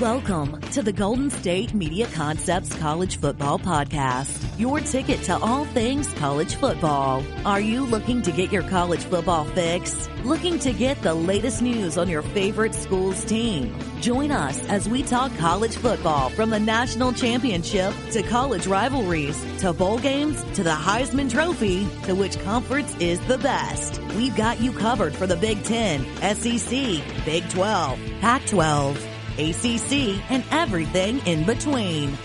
Welcome to the Golden State Media Concepts College Football Podcast, your ticket to all things college football. Are you looking to get your college football fix? Looking to get the latest news on your favorite school's team? Join us as we talk college football from the national championship to college rivalries to bowl games to the Heisman Trophy to which conference is the best. We've got you covered for the Big Ten, SEC, Big 12, Pac-12, ACC, and everything in between.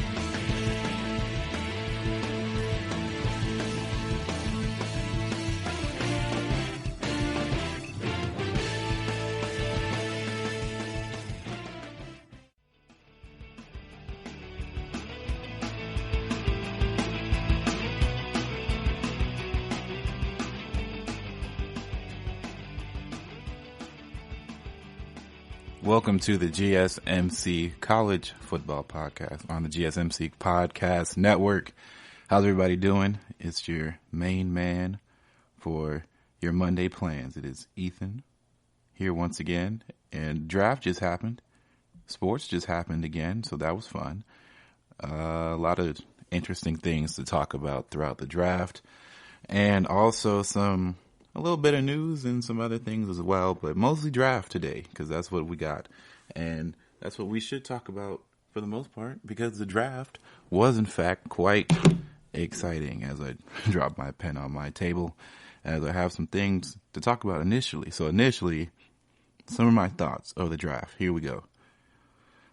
Welcome to the GSMC College Football Podcast on the GSMC Podcast Network. How's everybody doing? It's your main man for your Monday plans. It is Ethan here once again, and draft just happened. Sports just happened again, so that was fun. A lot of interesting things to talk about throughout the draft, and also a little bit of news and some other things as well, but mostly draft today because that's what we got. And that's what we should talk about for the most part because the draft was in fact quite exciting as I drop my pen on my table as I have some things to talk about initially. So initially, some of my thoughts of the draft. Here we go.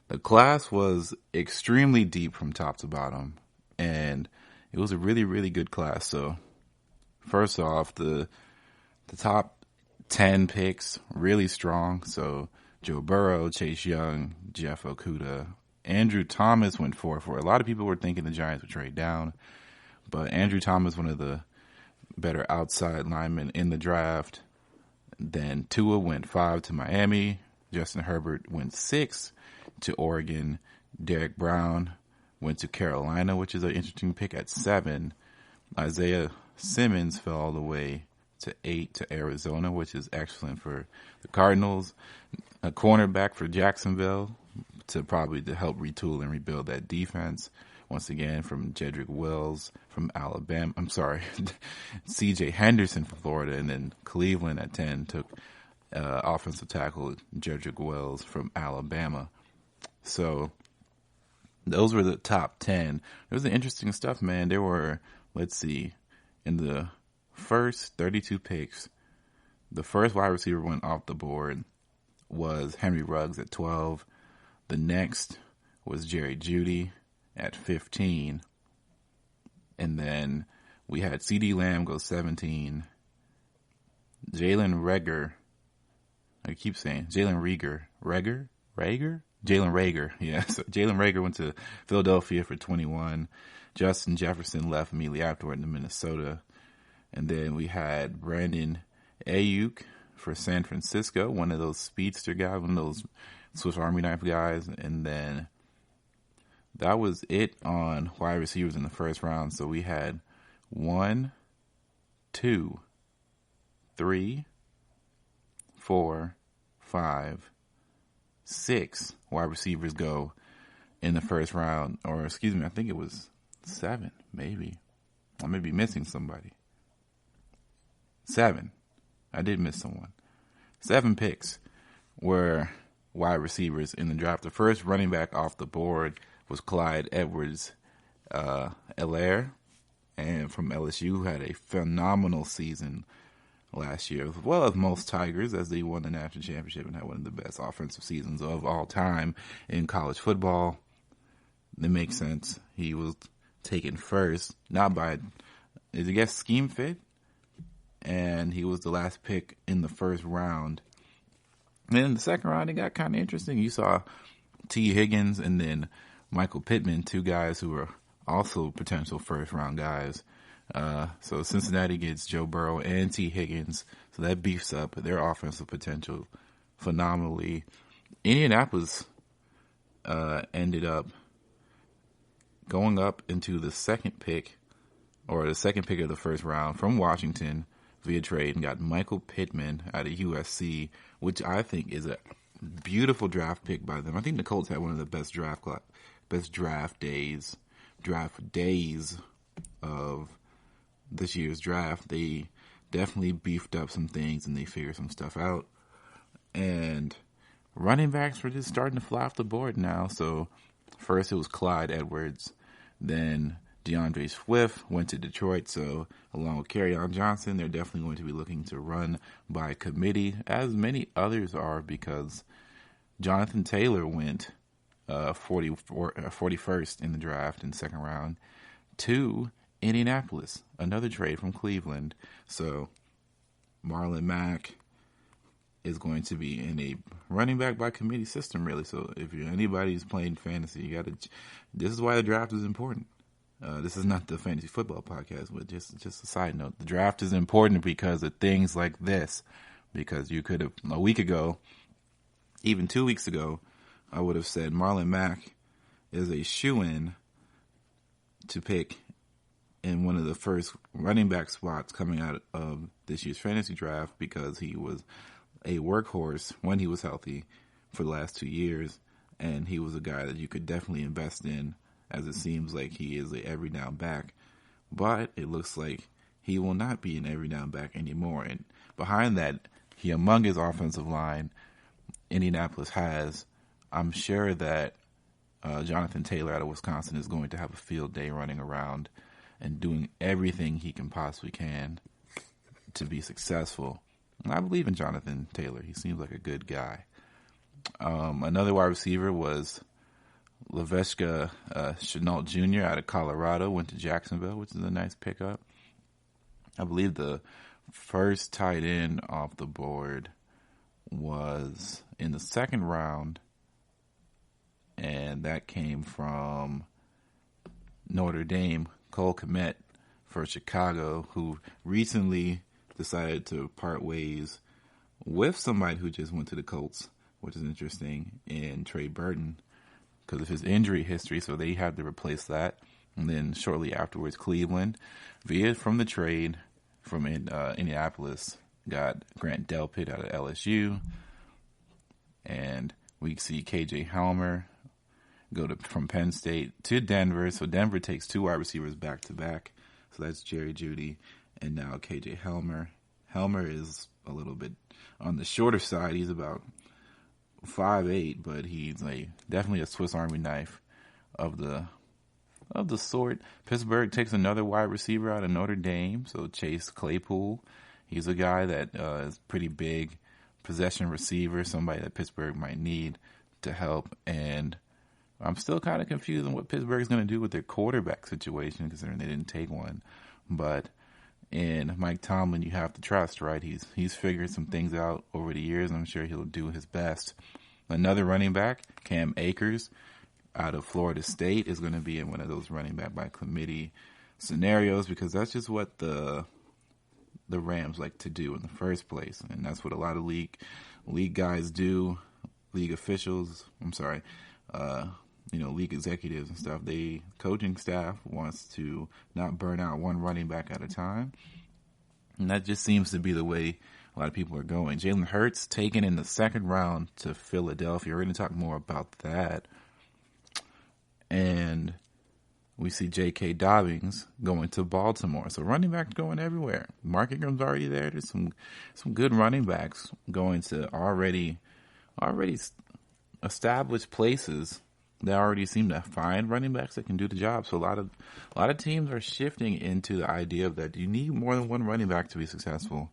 The class was extremely deep from top to bottom and it was a really, really good class. So first off, the top 10 picks, really strong. So Joe Burrow, Chase Young, Jeff Okudah, Andrew Thomas went 4-4. A lot of people were thinking the Giants would trade down, but Andrew Thomas, one of the better outside linemen in the draft. Then Tua went 5 to Miami. Justin Herbert went 6 to Oregon. Derek Brown went to Carolina, which is an interesting pick at 7. Isaiah Simmons fell all the way to 8 to Arizona, which is excellent for the Cardinals. A cornerback for Jacksonville to help retool and rebuild that defense. Once again, from Jedrick Wills from Alabama. I'm sorry, C.J. Henderson from Florida, and then Cleveland at 10 took offensive tackle Jedrick Wills from Alabama. So those were the top 10. It was interesting stuff, man. There were, in the first 32 picks, the first wide receiver went off the board was Henry Ruggs at 12. The next was Jerry Jeudy at 15. And then we had CeeDee Lamb go 17. Jalen Reagor. Yeah. So Jalen Reagor went to Philadelphia for 21. Justin Jefferson left immediately afterward to Minnesota. And then we had Brandon Ayuk for San Francisco, one of those speedster guys, one of those Swiss Army knife guys. And then that was it on wide receivers in the first round. So we had 1, 2, 3, 4, 5, 6 wide receivers go in the first round. Or excuse me, I think it was 7, maybe. I may be missing somebody. 7. I did miss someone. 7 picks were wide receivers in the draft. The first running back off the board was Clyde Edwards-Helaire, and from LSU, who had a phenomenal season last year, as well as most Tigers, as they won the national championship and had one of the best offensive seasons of all time in college football. That makes sense. He was taken first, not by, scheme fit? And he was the last pick in the first round. And then in the second round, it got kind of interesting. You saw T. Higgins and then Michael Pittman, 2 guys who were also potential first-round guys. So Cincinnati gets Joe Burrow and T. Higgins, so that beefs up their offensive potential phenomenally. Indianapolis ended up going up into the second pick of the first round from Washington via trade and got Michael Pittman out of USC, which I think is a beautiful draft pick by them. I think the Colts had one of the best draft days of this year's draft. They definitely beefed up some things and they figured some stuff out. And running backs were just starting to fly off the board now. So first it was Clyde Edwards, then DeAndre Swift went to Detroit. So along with Kerryon Johnson, they're definitely going to be looking to run by committee, as many others are, because Jonathan Taylor went 41st in the draft in the second round to Indianapolis, another trade from Cleveland. So Marlon Mack is going to be in a running back by committee system, really. So if you're anybody who's playing fantasy, this is why the draft is important. This is not the fantasy football podcast, but just a side note. The draft is important because of things like this. Because you could have, a week ago, even 2 weeks ago, I would have said Marlon Mack is a shoo-in to pick in one of the first running back spots coming out of this year's fantasy draft, because he was a workhorse when he was healthy for the last 2 years, and he was a guy that you could definitely invest in, as it seems like he is a every down back. But it looks like he will not be an every down back anymore. And behind that humongous offensive line Indianapolis has, I'm sure that Jonathan Taylor out of Wisconsin is going to have a field day running around and doing everything he can possibly can to be successful. And I believe in Jonathan Taylor. He seems like a good guy. Another wide receiver was Laveshka Chenault Jr. out of Colorado, went to Jacksonville, which is a nice pickup. I believe the first tight end off the board was in the second round, and that came from Notre Dame, Cole Kmet for Chicago, who recently decided to part ways with somebody who just went to the Colts, which is interesting, in Trey Burton, because of his injury history, so they had to replace that. And then shortly afterwards, Cleveland, from the trade from Indianapolis, got Grant Delpit out of LSU. And we see KJ Helmer go from Penn State to Denver. So Denver takes 2 wide receivers back to back. So that's Jerry Jeudy and now KJ Helmer. Helmer is a little bit on the shorter side. He's about 5'8", but he's definitely a Swiss Army knife of the sort. Pittsburgh takes another wide receiver out of Notre Dame, so Chase Claypool. He's a guy that is pretty big possession receiver, somebody that Pittsburgh might need to help. And I'm still kind of confused on what Pittsburgh's going to do with their quarterback situation, considering they didn't take one. But in Mike Tomlin, you have to trust, right? He's figured some things out over the years, and I'm sure he'll do his best. Another running back, Cam Akers, out of Florida State, is going to be in one of those running back by committee scenarios, because that's just what the Rams like to do in the first place, and that's what a lot of league guys do. League officials, league executives and stuff. Coaching staff wants to not burn out one running back at a time, and that just seems to be the way a lot of people are going. Jalen Hurts taken in the second round to Philadelphia. We're going to talk more about that. And we see J.K. Dobbins going to Baltimore. So running backs going everywhere. Mark Ingram's already there. There's some good running backs going to already established places that already seem to find running backs that can do the job. So a lot of teams are shifting into the idea of that you need more than one running back to be successful,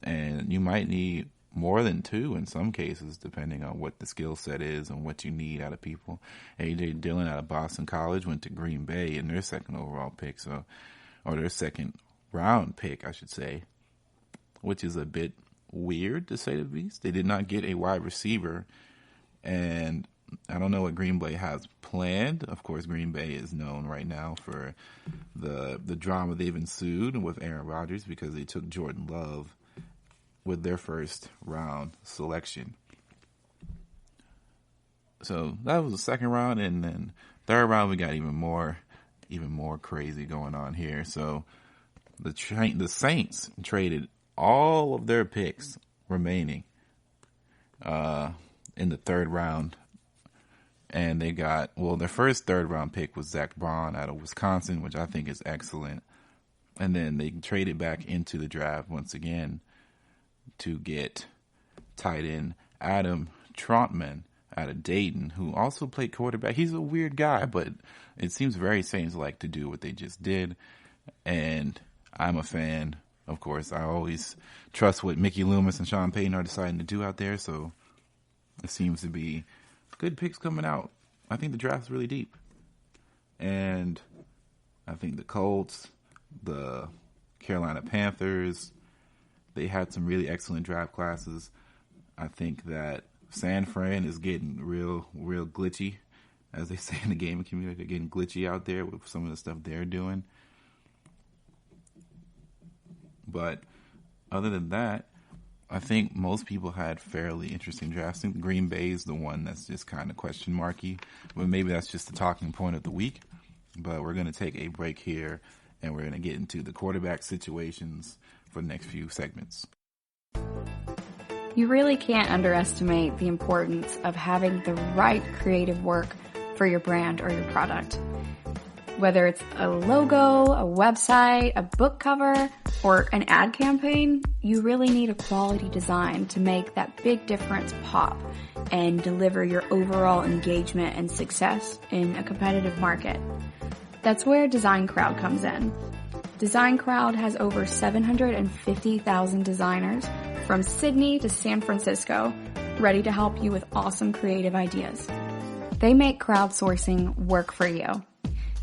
and you might need more than 2 in some cases, depending on what the skill set is and what you need out of people. A.J. Dillon out of Boston College went to Green Bay in their second overall pick, or their second round pick, I should say, which is a bit weird to say the least. They did not get a wide receiver, and I don't know what Green Bay has planned. Of course, Green Bay is known right now for the drama they've ensued with Aaron Rodgers, because they took Jordan Love with their first round selection. So that was the second round, and then third round we got even more crazy going on here. So the Saints traded all of their picks remaining in the third round. And they got, their first third round pick was Zach Braun out of Wisconsin, which I think is excellent. And then they traded back into the draft once again to get tight end Adam Trautman out of Dayton, who also played quarterback. He's a weird guy, but it seems very Saints-like to do what they just did. And I'm a fan. Of course, I always trust what Mickey Loomis and Sean Payton are deciding to do out there. So it seems to be good picks coming out. I think the draft's really deep. And I think the Colts, the Carolina Panthers, they had some really excellent draft classes. I think that San Fran is getting real glitchy, as they say in the gaming community. They're getting glitchy out there with some of the stuff they're doing. But other than that, I think most people had fairly interesting drafts. I think Green Bay is the one that's just kind of question marky, but maybe that's just the talking point of the week. But we're going to take a break here, and we're going to get into the quarterback situations for the next few segments. You really can't underestimate the importance of having the right creative work for your brand or your product. Whether it's a logo, a website, a book cover, or an ad campaign, you really need a quality design to make that big difference pop and deliver your overall engagement and success in a competitive market. That's where Design Crowd comes in. Design Crowd has over 750,000 designers from Sydney to San Francisco ready to help you with awesome creative ideas. They make crowdsourcing work for you.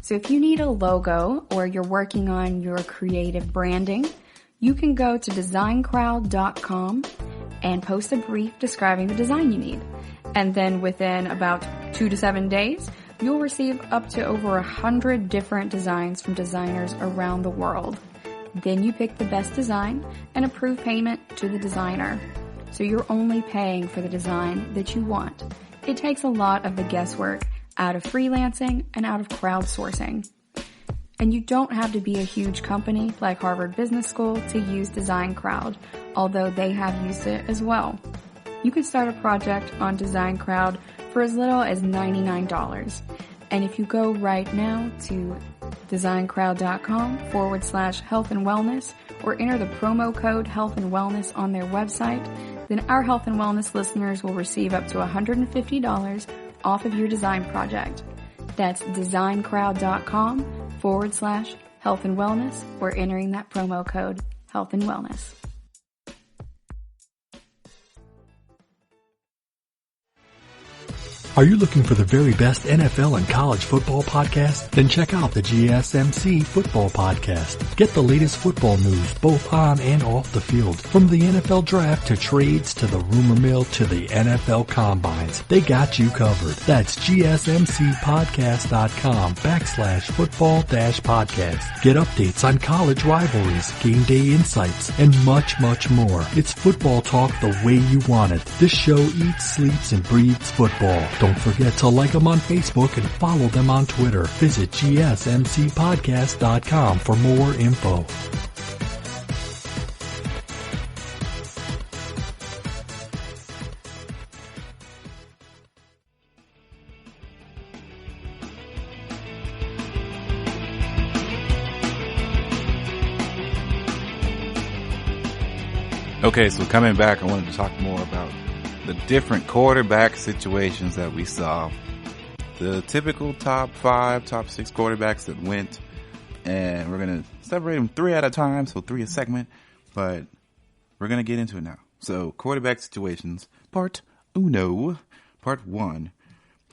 So if you need a logo or you're working on your creative branding, you can go to designcrowd.com and post a brief describing the design you need. And then within about 2 to 7 days, you'll receive up to over 100 different designs from designers around the world. Then you pick the best design and approve payment to the designer. So you're only paying for the design that you want. It takes a lot of the guesswork out of freelancing and out of crowdsourcing. And you don't have to be a huge company like Harvard Business School to use Design Crowd, although they have used it as well. You can start a project on Design Crowd for as little as $99. And if you go right now to designcrowd.com/health and wellness or enter the promo code health and wellness on their website, then our health and wellness listeners will receive up to $150 off of your design project. That's designcrowd.com/health and wellness or entering that promo code health and wellness. Are you looking for the very best NFL and college football podcast? Then check out the GSMC Football Podcast. Get the latest football news both on and off the field. From the NFL Draft to trades to the rumor mill to the NFL Combines. They got you covered. That's GSMCpodcast.com/football-podcast. Get updates on college rivalries, game day insights, and much, much more. It's football talk the way you want it. This show eats, sleeps, and breathes football. Don't forget to like them on Facebook and follow them on Twitter. Visit GSMCpodcast.com for more info. Okay, so coming back, I wanted to talk more about the different quarterback situations that we saw. The typical top 5, top 6 quarterbacks that went, and we're going to separate them 3 at a time, so 3 a segment, but we're going to get into it now. So, quarterback situations, part 1.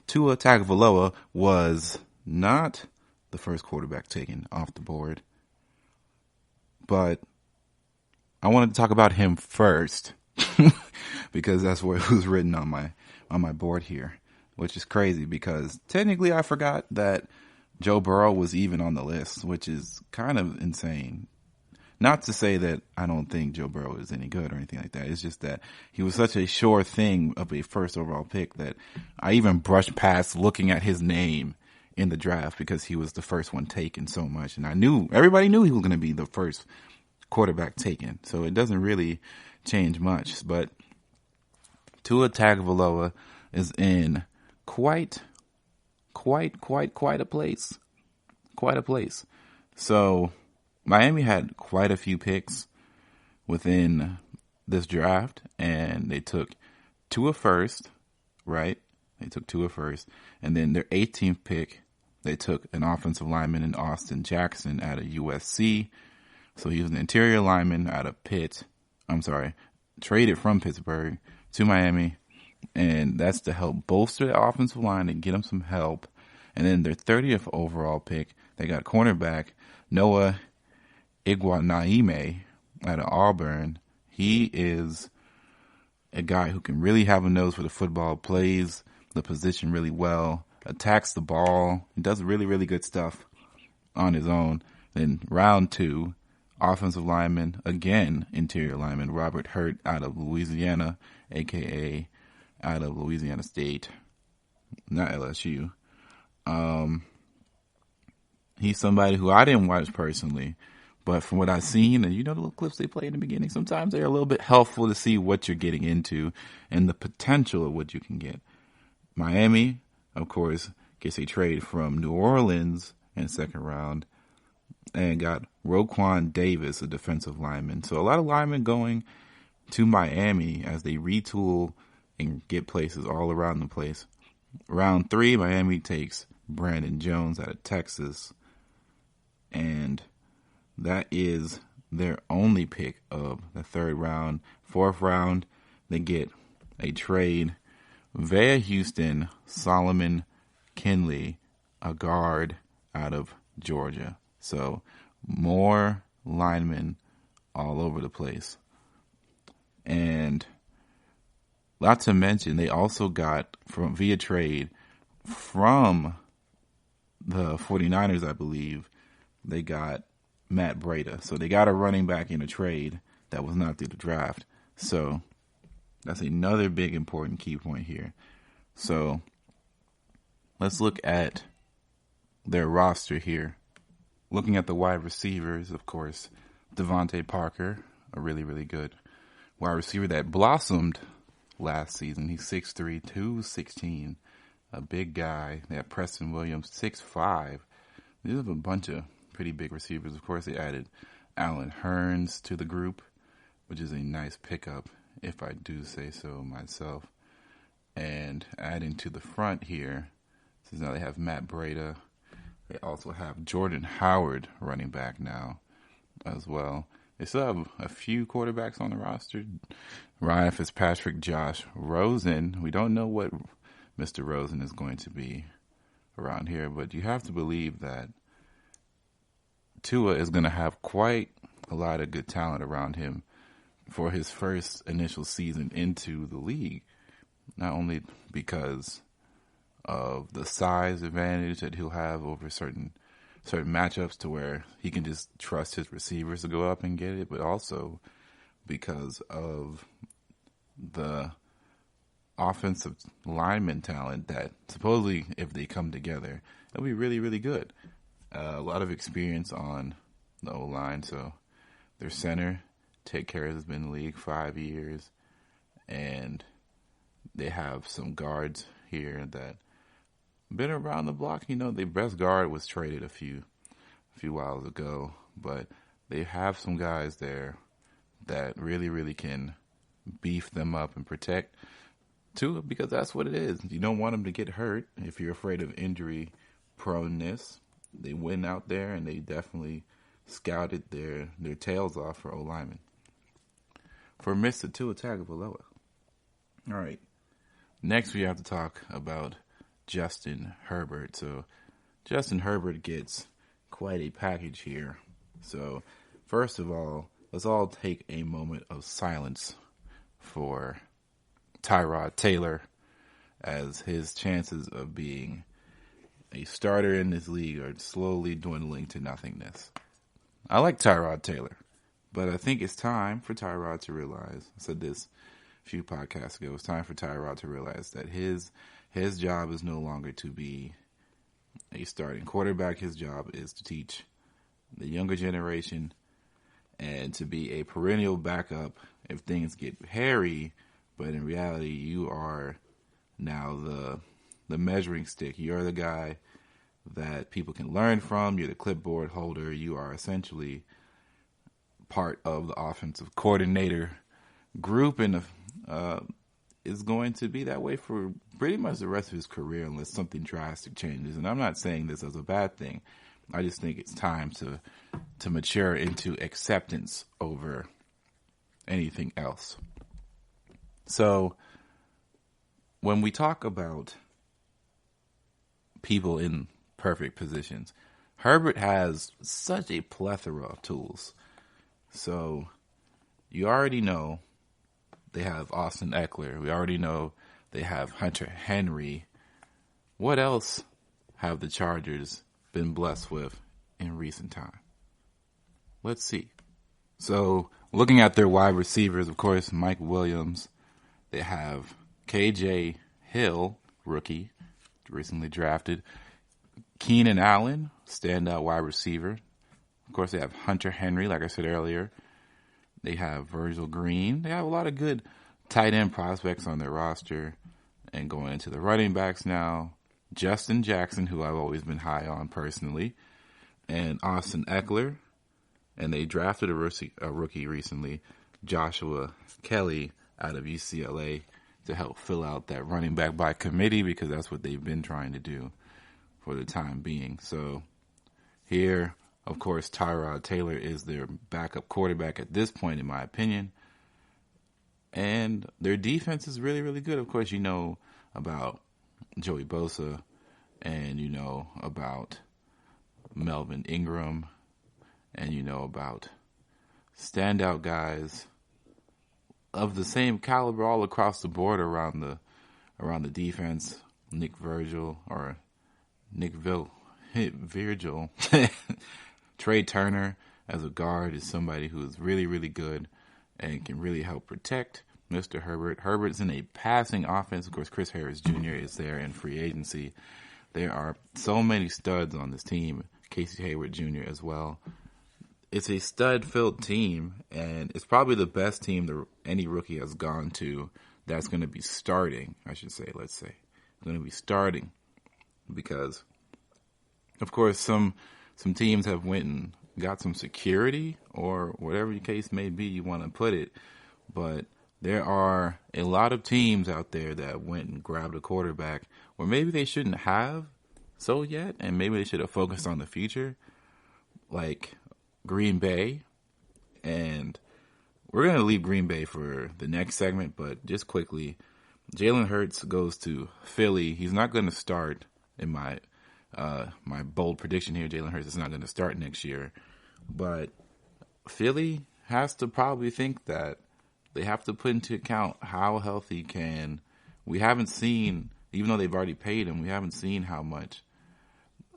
Tua Tagovailoa was not the first quarterback taken off the board, but I wanted to talk about him first. Because that's what was written on my board here, which is crazy because technically I forgot that Joe Burrow was even on the list, which is kind of insane. Not to say that I don't think Joe Burrow is any good or anything like that. It's just that he was such a sure thing of a first overall pick that I even brushed past looking at his name in the draft because he was the first one taken so much. And everybody knew he was going to be the first quarterback taken. So it doesn't really change much, but Tua Tagovailoa is in quite a place. Quite a place. So Miami had quite a few picks within this draft, and they took Tua first, right? They took Tua first, and then their 18th pick, they took an offensive lineman in Austin Jackson out of USC. So he was an interior lineman out of traded from Pittsburgh to Miami, and that's to help bolster the offensive line and get them some help. And then their 30th overall pick, they got cornerback Noah Iguanaime out of Auburn. He is a guy who can really have a nose for the football, plays the position really well, attacks the ball. He does really, really good stuff on his own. Then round 2, offensive lineman, again, interior lineman, Robert Hurt out of Louisiana, a.k.a. out of Louisiana State, not LSU. He's somebody who I didn't watch personally, but from what I've seen, and the little clips they play in the beginning, sometimes they're a little bit helpful to see what you're getting into and the potential of what you can get. Miami, of course, gets a trade from New Orleans in the second round and got Roquan Davis, a defensive lineman. So a lot of linemen going to Miami as they retool and get places all around the place. Round 3, Miami takes Brandon Jones out of Texas, and that is their only pick of the third round. Fourth round, they get a trade via Houston, Solomon Kinley, a guard out of Georgia. So more linemen all over the place. And not to mention, they also got via trade from the 49ers, I believe, they got Matt Breida. So they got a running back in a trade that was not through the draft. So that's another big important key point here. So let's look at their roster here. Looking at the wide receivers, of course, Devontae Parker, a really, really good wide receiver that blossomed last season. He's 6'3", 216, a big guy. They have Preston Williams, 6'5". These have a bunch of pretty big receivers. Of course, they added Allen Hurns to the group, which is a nice pickup, if I do say so myself. And adding to the front here, since now they have Matt Breida, they also have Jordan Howard running back now as well. They still have a few quarterbacks on the roster. Ryan Fitzpatrick, Josh Rosen. We don't know what Mr. Rosen is going to be around here, but you have to believe that Tua is going to have quite a lot of good talent around him for his first initial season into the league. Not only because of the size advantage that he'll have over certain matchups to where he can just trust his receivers to go up and get it, but also because of the offensive lineman talent that supposedly, if they come together, it'll be really, really good. A lot of experience on the O-line, so their center, Tate Karras, has been in the league 5 years, and they have some guards here that been around the block. The best guard was traded a few whiles ago, but they have some guys there that really, really can beef them up and protect Tua, because that's what it is. You don't want them to get hurt if you're afraid of injury proneness. They went out there and they definitely scouted their tails off for O-linemen. For Mr. Tua Tagovailoa. All right. Next, we have to talk about Justin Herbert. So Justin Herbert gets quite a package here. So first of all, let's all take a moment of silence for Tyrod Taylor, as his chances of being a starter in this league are slowly dwindling to nothingness. I like Tyrod Taylor, but I think it's time for Tyrod to realize, I said this a few podcasts ago, it's time for Tyrod to realize that his job is no longer to be a starting quarterback. His job is to teach the younger generation and to be a perennial backup if things get hairy but in reality, you are now the measuring stick. You're the guy that people can learn from. You're the clipboard holder. You are essentially part of the offensive coordinator group, and is going to be that way for pretty much the rest of his career unless something drastic changes. And I'm not saying this as a bad thing. I just think it's time to mature into acceptance over anything else. So when we talk about people in perfect positions, Herbert has such a plethora of tools. So you already know they have Austin Eckler. We already know they have Hunter Henry. What else have the Chargers been blessed with in recent time? Let's see. So looking at their wide receivers, of course, Mike Williams. They have KJ Hill, rookie, recently drafted. Keenan Allen, standout wide receiver. Of course, they have Hunter Henry, like I said earlier. They have Virgil Green. They have a lot of good tight end prospects on their roster. And going into the running backs now, Justin Jackson, who I've always been high on personally, and Austin Eckler. And they drafted a rookie recently, Joshua Kelly, out of UCLA, to help fill out that running back by committee, because that's what they've been trying to do for the time being. So here, of course, Tyrod Taylor is their backup quarterback at this point, in my opinion. And their defense is really, really good. Of course, you know about Joey Bosa, and you know about Melvin Ingram, and you know about standout guys of the same caliber all across the board around the defense. Nick Virgil. Trey Turner as a guard is somebody who is really, really good and can really help protect Mr. Herbert. Herbert's in a passing offense. Of course, Chris Harris Jr. is there in free agency. There are so many studs on this team. Casey Hayward Jr. as well. It's a stud-filled team, and it's probably the best team any rookie has gone to that's going to be starting, let's say. Going to be starting because, of course, some teams have went and got some security or whatever the case may be you want to put it, but there are a lot of teams out there that went and grabbed a quarterback where maybe they shouldn't have so yet, and maybe they should have focused on the future, like Green Bay. And we're going to leave Green Bay for the next segment, but just quickly, Jalen Hurts goes to Philly. He's not going to start in my bold prediction here. Jalen Hurts is not going to start next year, but Philly has to probably think that they have to put into account how healthy we haven't seen, even though they've already paid him, we haven't seen how much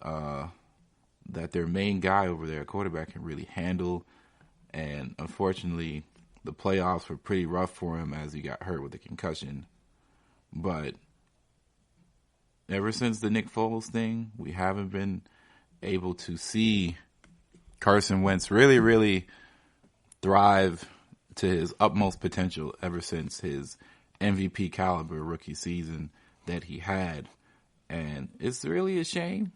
that their main guy over there, quarterback, can really handle. And unfortunately, the playoffs were pretty rough for him as he got hurt with a concussion. But ever since the Nick Foles thing, we haven't been able to see Carson Wentz really, really thrive to his utmost potential ever since his MVP caliber rookie season that he had. And it's really a shame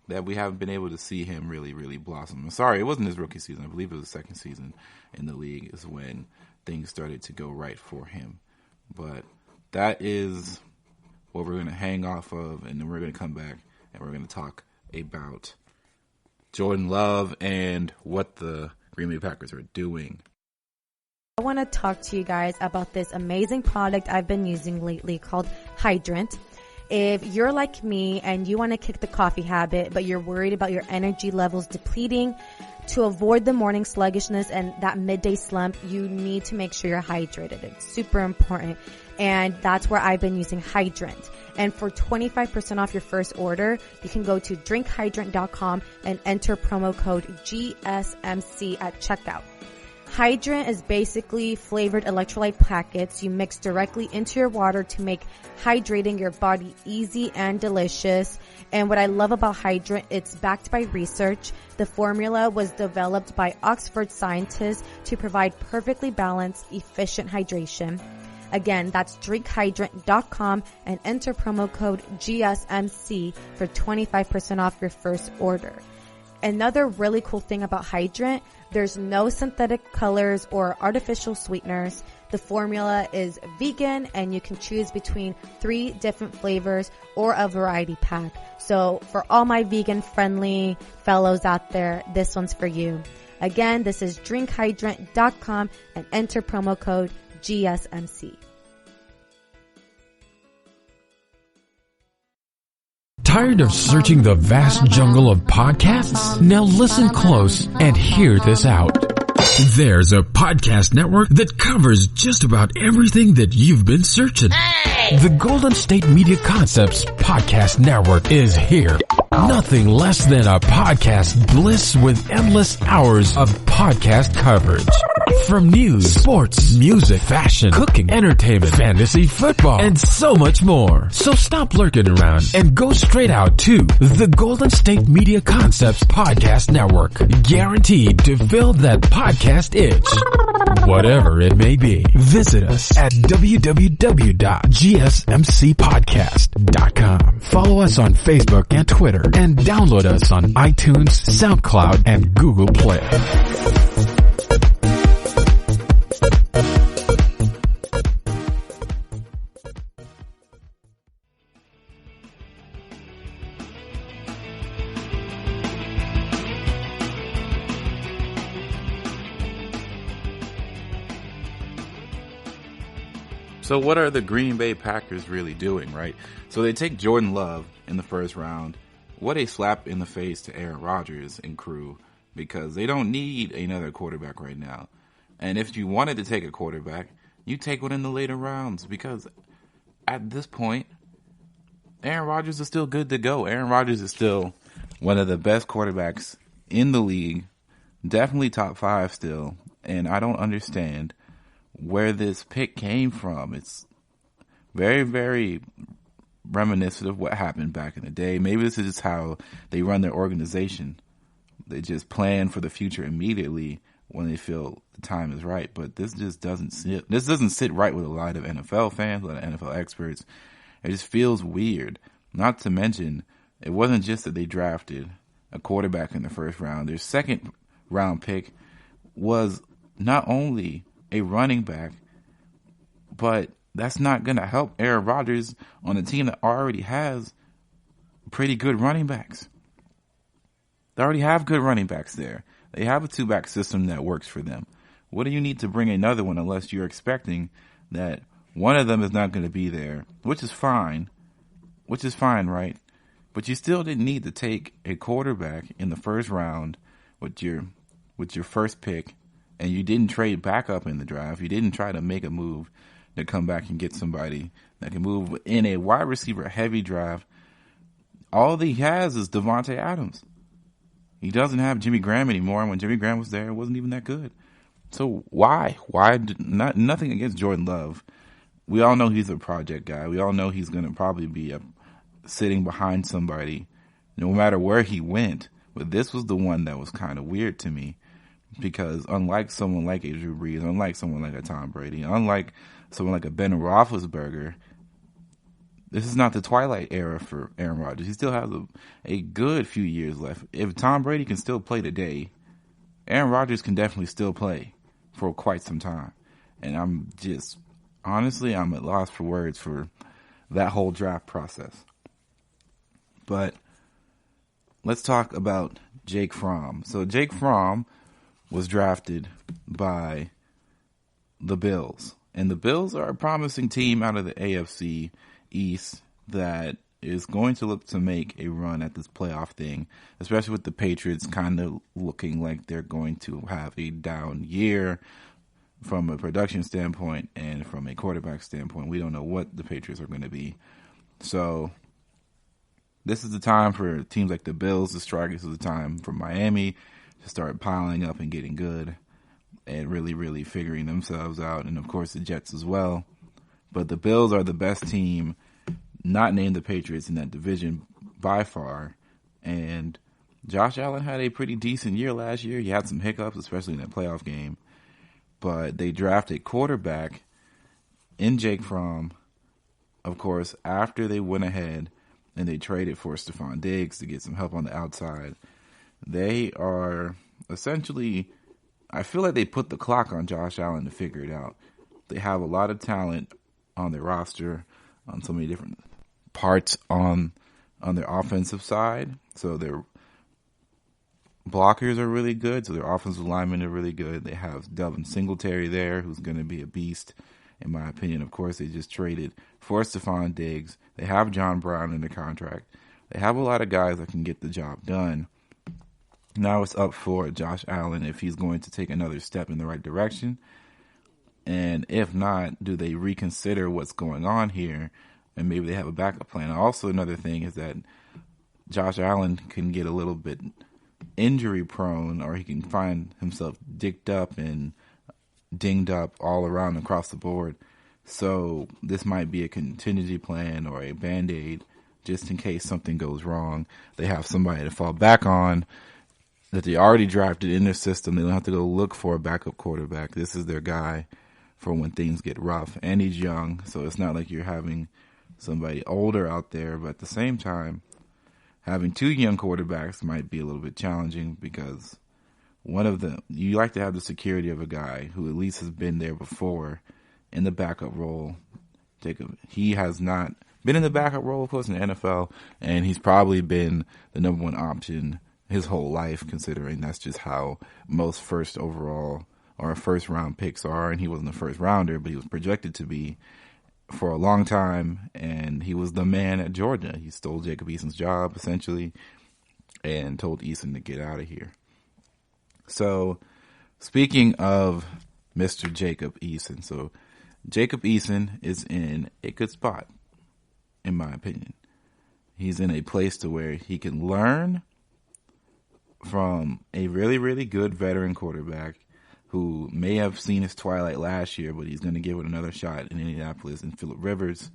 that we haven't been able to see him really, really blossom. I'm sorry, it wasn't his rookie season. I believe it was the second season in the league is when things started to go right for him. But that is what we're going to hang off of, and then we're going to come back and we're going to talk about Jordan Love and what the Green Bay Packers are doing. I want to talk to you guys about this amazing product I've been using lately called Hydrant. If you're like me and you want to kick the coffee habit, but you're worried about your energy levels depleting, to avoid the morning sluggishness and that midday slump, you need to make sure you're hydrated. It's super important. And that's where I've been using Hydrant. And for 25% off your first order, you can go to drinkhydrant.com and enter promo code GSMC at checkout. Hydrant is basically flavored electrolyte packets you mix directly into your water to make hydrating your body easy and delicious. And what I love about Hydrant, it's backed by research. The formula was developed by Oxford scientists to provide perfectly balanced, efficient hydration. Again, that's drinkhydrant.com and enter promo code GSMC for 25% off your first order. Another really cool thing about Hydrant, there's no synthetic colors or artificial sweeteners. The formula is vegan and you can choose between 3 different flavors or a variety pack. So for all my vegan friendly fellows out there, this one's for you. Again, this is drinkhydrant.com and enter promo code GSMC. Tired of searching the vast jungle of podcasts? Now listen close and hear this out. There's a podcast network that covers just about everything that you've been searching. Hey! The Golden State Media Concepts Podcast Network is here. Nothing less than a podcast bliss with endless hours of podcast coverage. From news, sports, music, fashion, cooking, entertainment, fantasy, football, and so much more. So stop lurking around and go straight out to the Golden State Media Concepts Podcast Network. Guaranteed to fill that podcast itch. Whatever it may be. Visit us at www.gsmcpodcast.com. Follow us on Facebook and Twitter and download us on iTunes, SoundCloud, and Google Play. So what are the Green Bay Packers really doing, right? So they take Jordan Love in the first round. What a slap in the face to Aaron Rodgers and crew, because they don't need another quarterback right now. And if you wanted to take a quarterback, you take one in the later rounds, because at this point, Aaron Rodgers is still good to go. Aaron Rodgers is still one of the best quarterbacks in the league, definitely top 5 still, and I don't understand where this pick came from. It's very, very reminiscent of what happened back in the day. Maybe this is just how they run their organization. They just plan for the future immediately when they feel the time is right. But this just doesn't sit. This doesn't sit right with a lot of NFL fans, a lot of NFL experts. It just feels weird. Not to mention, it wasn't just that they drafted a quarterback in the first round. Their second round pick was not only a running back, but that's not going to help Aaron Rodgers on a team that already has pretty good running backs. They already have good running backs there. They have a 2-back system that works for them. What do you need to bring another one unless you're expecting that one of them is not going to be there, which is fine, right? But you still didn't need to take a quarterback in the first round with your first pick. And you didn't trade back up in the draft. You didn't try to make a move to come back and get somebody that can move in a wide receiver heavy draft. All he has is Devontae Adams. He doesn't have Jimmy Graham anymore. And when Jimmy Graham was there, it wasn't even that good. So why? Nothing against Jordan Love. We all know he's a project guy. We all know he's going to probably be sitting behind somebody no matter where he went. But this was the one that was kind of weird to me. Because unlike someone like a Drew Brees, unlike someone like a Tom Brady, unlike someone like a Ben Roethlisberger, this is not the twilight era for Aaron Rodgers. He still has a good few years left. If Tom Brady can still play today, Aaron Rodgers can definitely still play for quite some time. And I'm at loss for words for that whole draft process. But let's talk about Jake Fromm. So Jake Fromm was drafted by the Bills. And the Bills are a promising team out of the AFC East that is going to look to make a run at this playoff thing, especially with the Patriots kind of looking like they're going to have a down year from a production standpoint and from a quarterback standpoint. We don't know what the Patriots are going to be. So this is the time for teams like the Bills to strike. This is the time for Miami to start piling up and getting good and really, really figuring themselves out. And, of course, the Jets as well. But the Bills are the best team, not named the Patriots, in that division by far. And Josh Allen had a pretty decent year last year. He had some hiccups, especially in that playoff game. But they drafted quarterback in Jake Fromm, of course, after they went ahead and they traded for Stephon Diggs to get some help on the outside, they are essentially, I feel like they put the clock on Josh Allen to figure it out. They have a lot of talent on their roster, on so many different parts on their offensive side. So their blockers are really good. So their offensive linemen are really good. They have Devin Singletary there, who's going to be a beast, in my opinion. Of course, they just traded for Stephon Diggs. They have John Brown in the contract. They have a lot of guys that can get the job done. Now it's up for Josh Allen if he's going to take another step in the right direction. And if not, do they reconsider what's going on here? And maybe they have a backup plan. Also, another thing is that Josh Allen can get a little bit injury prone, or he can find himself dicked up and dinged up all around across the board. So this might be a contingency plan or a Band-Aid just in case something goes wrong. They have somebody to fall back on that they already drafted in their system. They don't have to go look for a backup quarterback. This is their guy for when things get rough. And he's young, so it's not like you're having somebody older out there. But at the same time, having two young quarterbacks might be a little bit challenging because one of them, you like to have the security of a guy who at least has been there before in the backup role. Jacob, he has not been in the backup role, of course, in the NFL, and he's probably been the number one option his whole life, considering that's just how most first overall or first round picks are. And he wasn't a first rounder, but he was projected to be for a long time, and he was the man at Georgia. He stole Jacob Eason's job, essentially, and told Eason to get out of here. So, speaking of Mr. Jacob Eason, so Jacob Eason is in a good spot, in my opinion. He's in a place to where he can learn from a really, really good veteran quarterback who may have seen his twilight last year, but he's going to give it another shot in Indianapolis, and Phillip Rivers.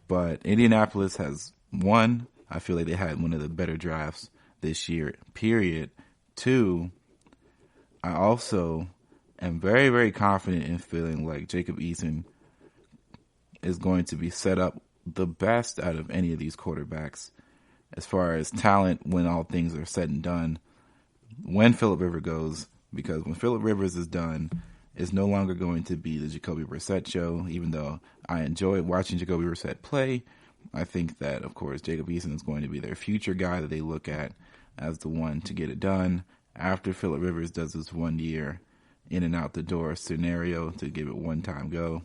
But Indianapolis has, one, I feel like they had one of the better drafts this year, period. Two, I also am very, very confident in feeling like Jacob Eason is going to be set up the best out of any of these quarterbacks as far as talent when all things are said and done, when Phillip Rivers goes. Because when Phillip Rivers is done, it's no longer going to be the Jacoby Brissett show. Even though I enjoy watching Jacoby Brissett play, I think that, of course, Jacob Eason is going to be their future guy that they look at as the one to get it done after Phillip Rivers does this 1 year in and out the door scenario to give it one time go.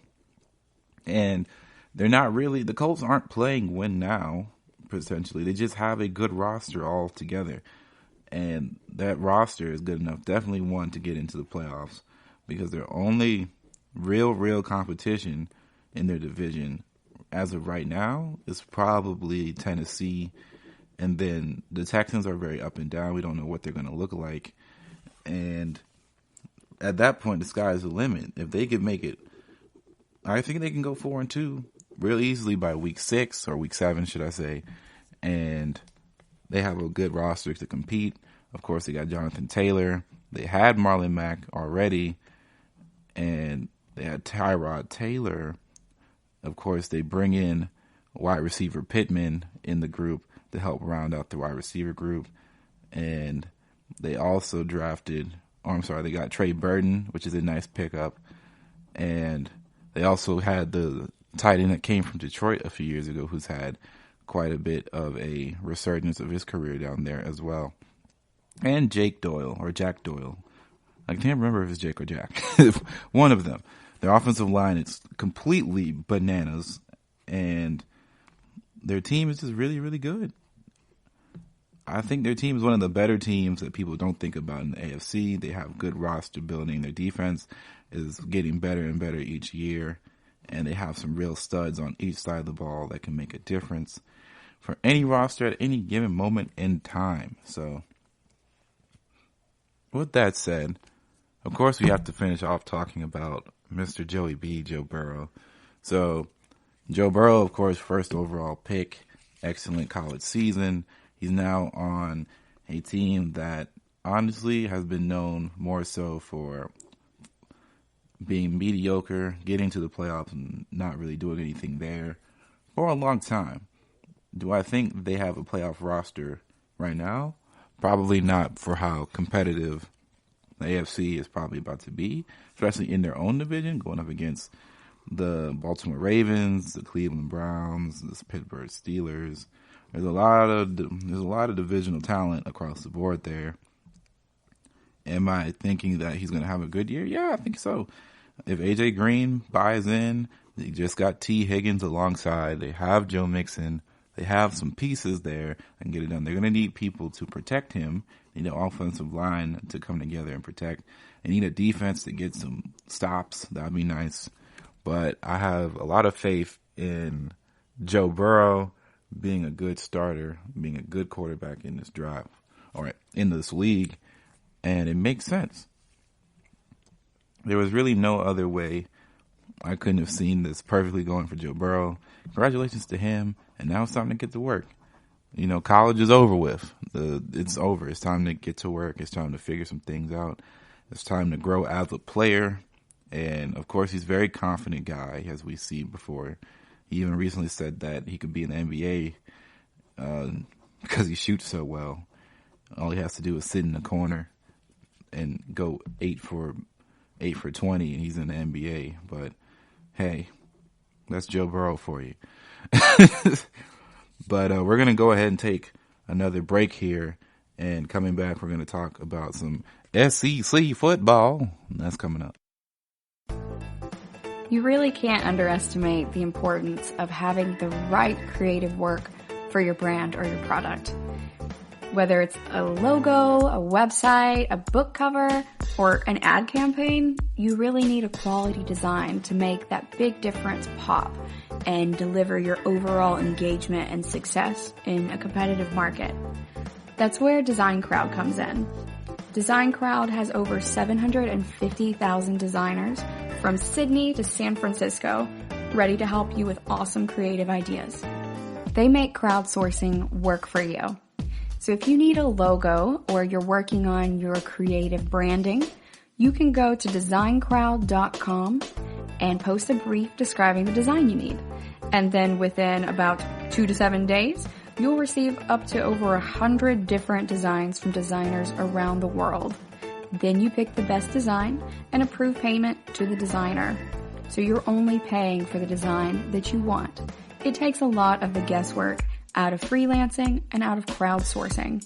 And they're not really, the Colts aren't playing win now, potentially. They just have a good roster all together. And that roster is good enough, definitely one, to get into the playoffs, because their only real competition in their division as of right now is probably Tennessee. And then the Texans are very up and down. We don't know what they're going to look like. And at that point, the sky is the limit. If they could make it, I think they can go 4-2 real easily by week 6 or week 7, should I say. And they have a good roster to compete. Of course, they got Jonathan Taylor. They had Marlon Mack already. And they had Tyrod Taylor. Of course, they bring in wide receiver Pittman in the group to help round out the wide receiver group. And they also drafted, they got Trey Burton, which is a nice pickup. And they also had the tight end that came from Detroit a few years ago, who's had quite a bit of a resurgence of his career down there as well. And Jack Doyle. I can't remember if it's Jake or Jack. One of them. Their offensive line is completely bananas, and their team is just really, really good. I think their team is one of the better teams that people don't think about in the AFC. They have good roster building. Their defense is getting better and better each year, and they have some real studs on each side of the ball that can make a difference for any roster at any given moment in time. So, with that said, of course we have to finish off talking about Mr. Joey B, Joe Burrow. So, Joe Burrow, of course, first overall pick, excellent college season. He's now on a team that honestly has been known more so for being mediocre, getting to the playoffs and not really doing anything there for a long time. Do I think they have a playoff roster right now? Probably not, for how competitive the AFC is probably about to be, especially in their own division, going up against the Baltimore Ravens, the Cleveland Browns, the Pittsburgh Steelers. There's a lot of divisional talent across the board there. Am I thinking that he's going to have a good year? Yeah, I think so. If AJ Green buys in, they just got T. Higgins alongside. They have Joe Mixon. They have some pieces there and get it done. They're going to need people to protect him. They need an offensive line to come together and protect. They need a defense to get some stops. That would be nice. But I have a lot of faith in Joe Burrow being a good starter, being a good quarterback in this draft, or in this league. And it makes sense. There was really no other way I couldn't have seen this perfectly going for Joe Burrow. Congratulations to him. And now it's time to get to work. You know, college is over with. It's over. It's time to get to work. It's time to figure some things out. It's time to grow as a player. And, of course, he's a very confident guy, as we've seen before. He even recently said that he could be in the NBA because he shoots so well. All he has to do is sit in the corner and go 8 for 20, and he's in the NBA. But, hey, that's Joe Burrow for you. But we're going to go ahead and take another break here. And coming back, we're going to talk about some SEC football. That's coming up. You really can't underestimate the importance of having the right creative work for your brand or your product. Whether it's a logo, a website, a book cover, or an ad campaign, you really need a quality design to make that big difference pop and deliver your overall engagement and success in a competitive market. That's where Design Crowd comes in. Design Crowd has over 750,000 designers from Sydney to San Francisco ready to help you with awesome creative ideas. They make crowdsourcing work for you. So if you need a logo or you're working on your creative branding, you can go to designcrowd.com and post a brief describing the design you need. And then within about 2 to 7 days, you'll receive up to over 100 different designs from designers around the world. Then you pick the best design and approve payment to the designer. So you're only paying for the design that you want. It takes a lot of the guesswork out of freelancing and out of crowdsourcing.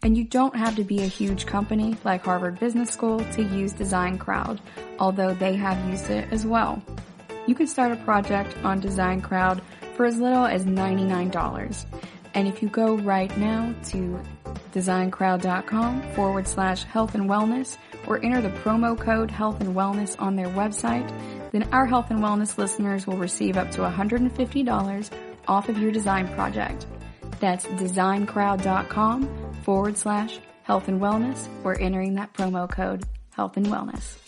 And you don't have to be a huge company like Harvard Business School to use Design Crowd, although they have used it as well. You can start a project on Design Crowd for as little as $99. And if you go right now to designcrowd.com/health and wellness or enter the promo code health and wellness on their website, then our health and wellness listeners will receive up to $150 off of your design project. That's designcrowd.com/health and wellness or entering that promo code health and wellness.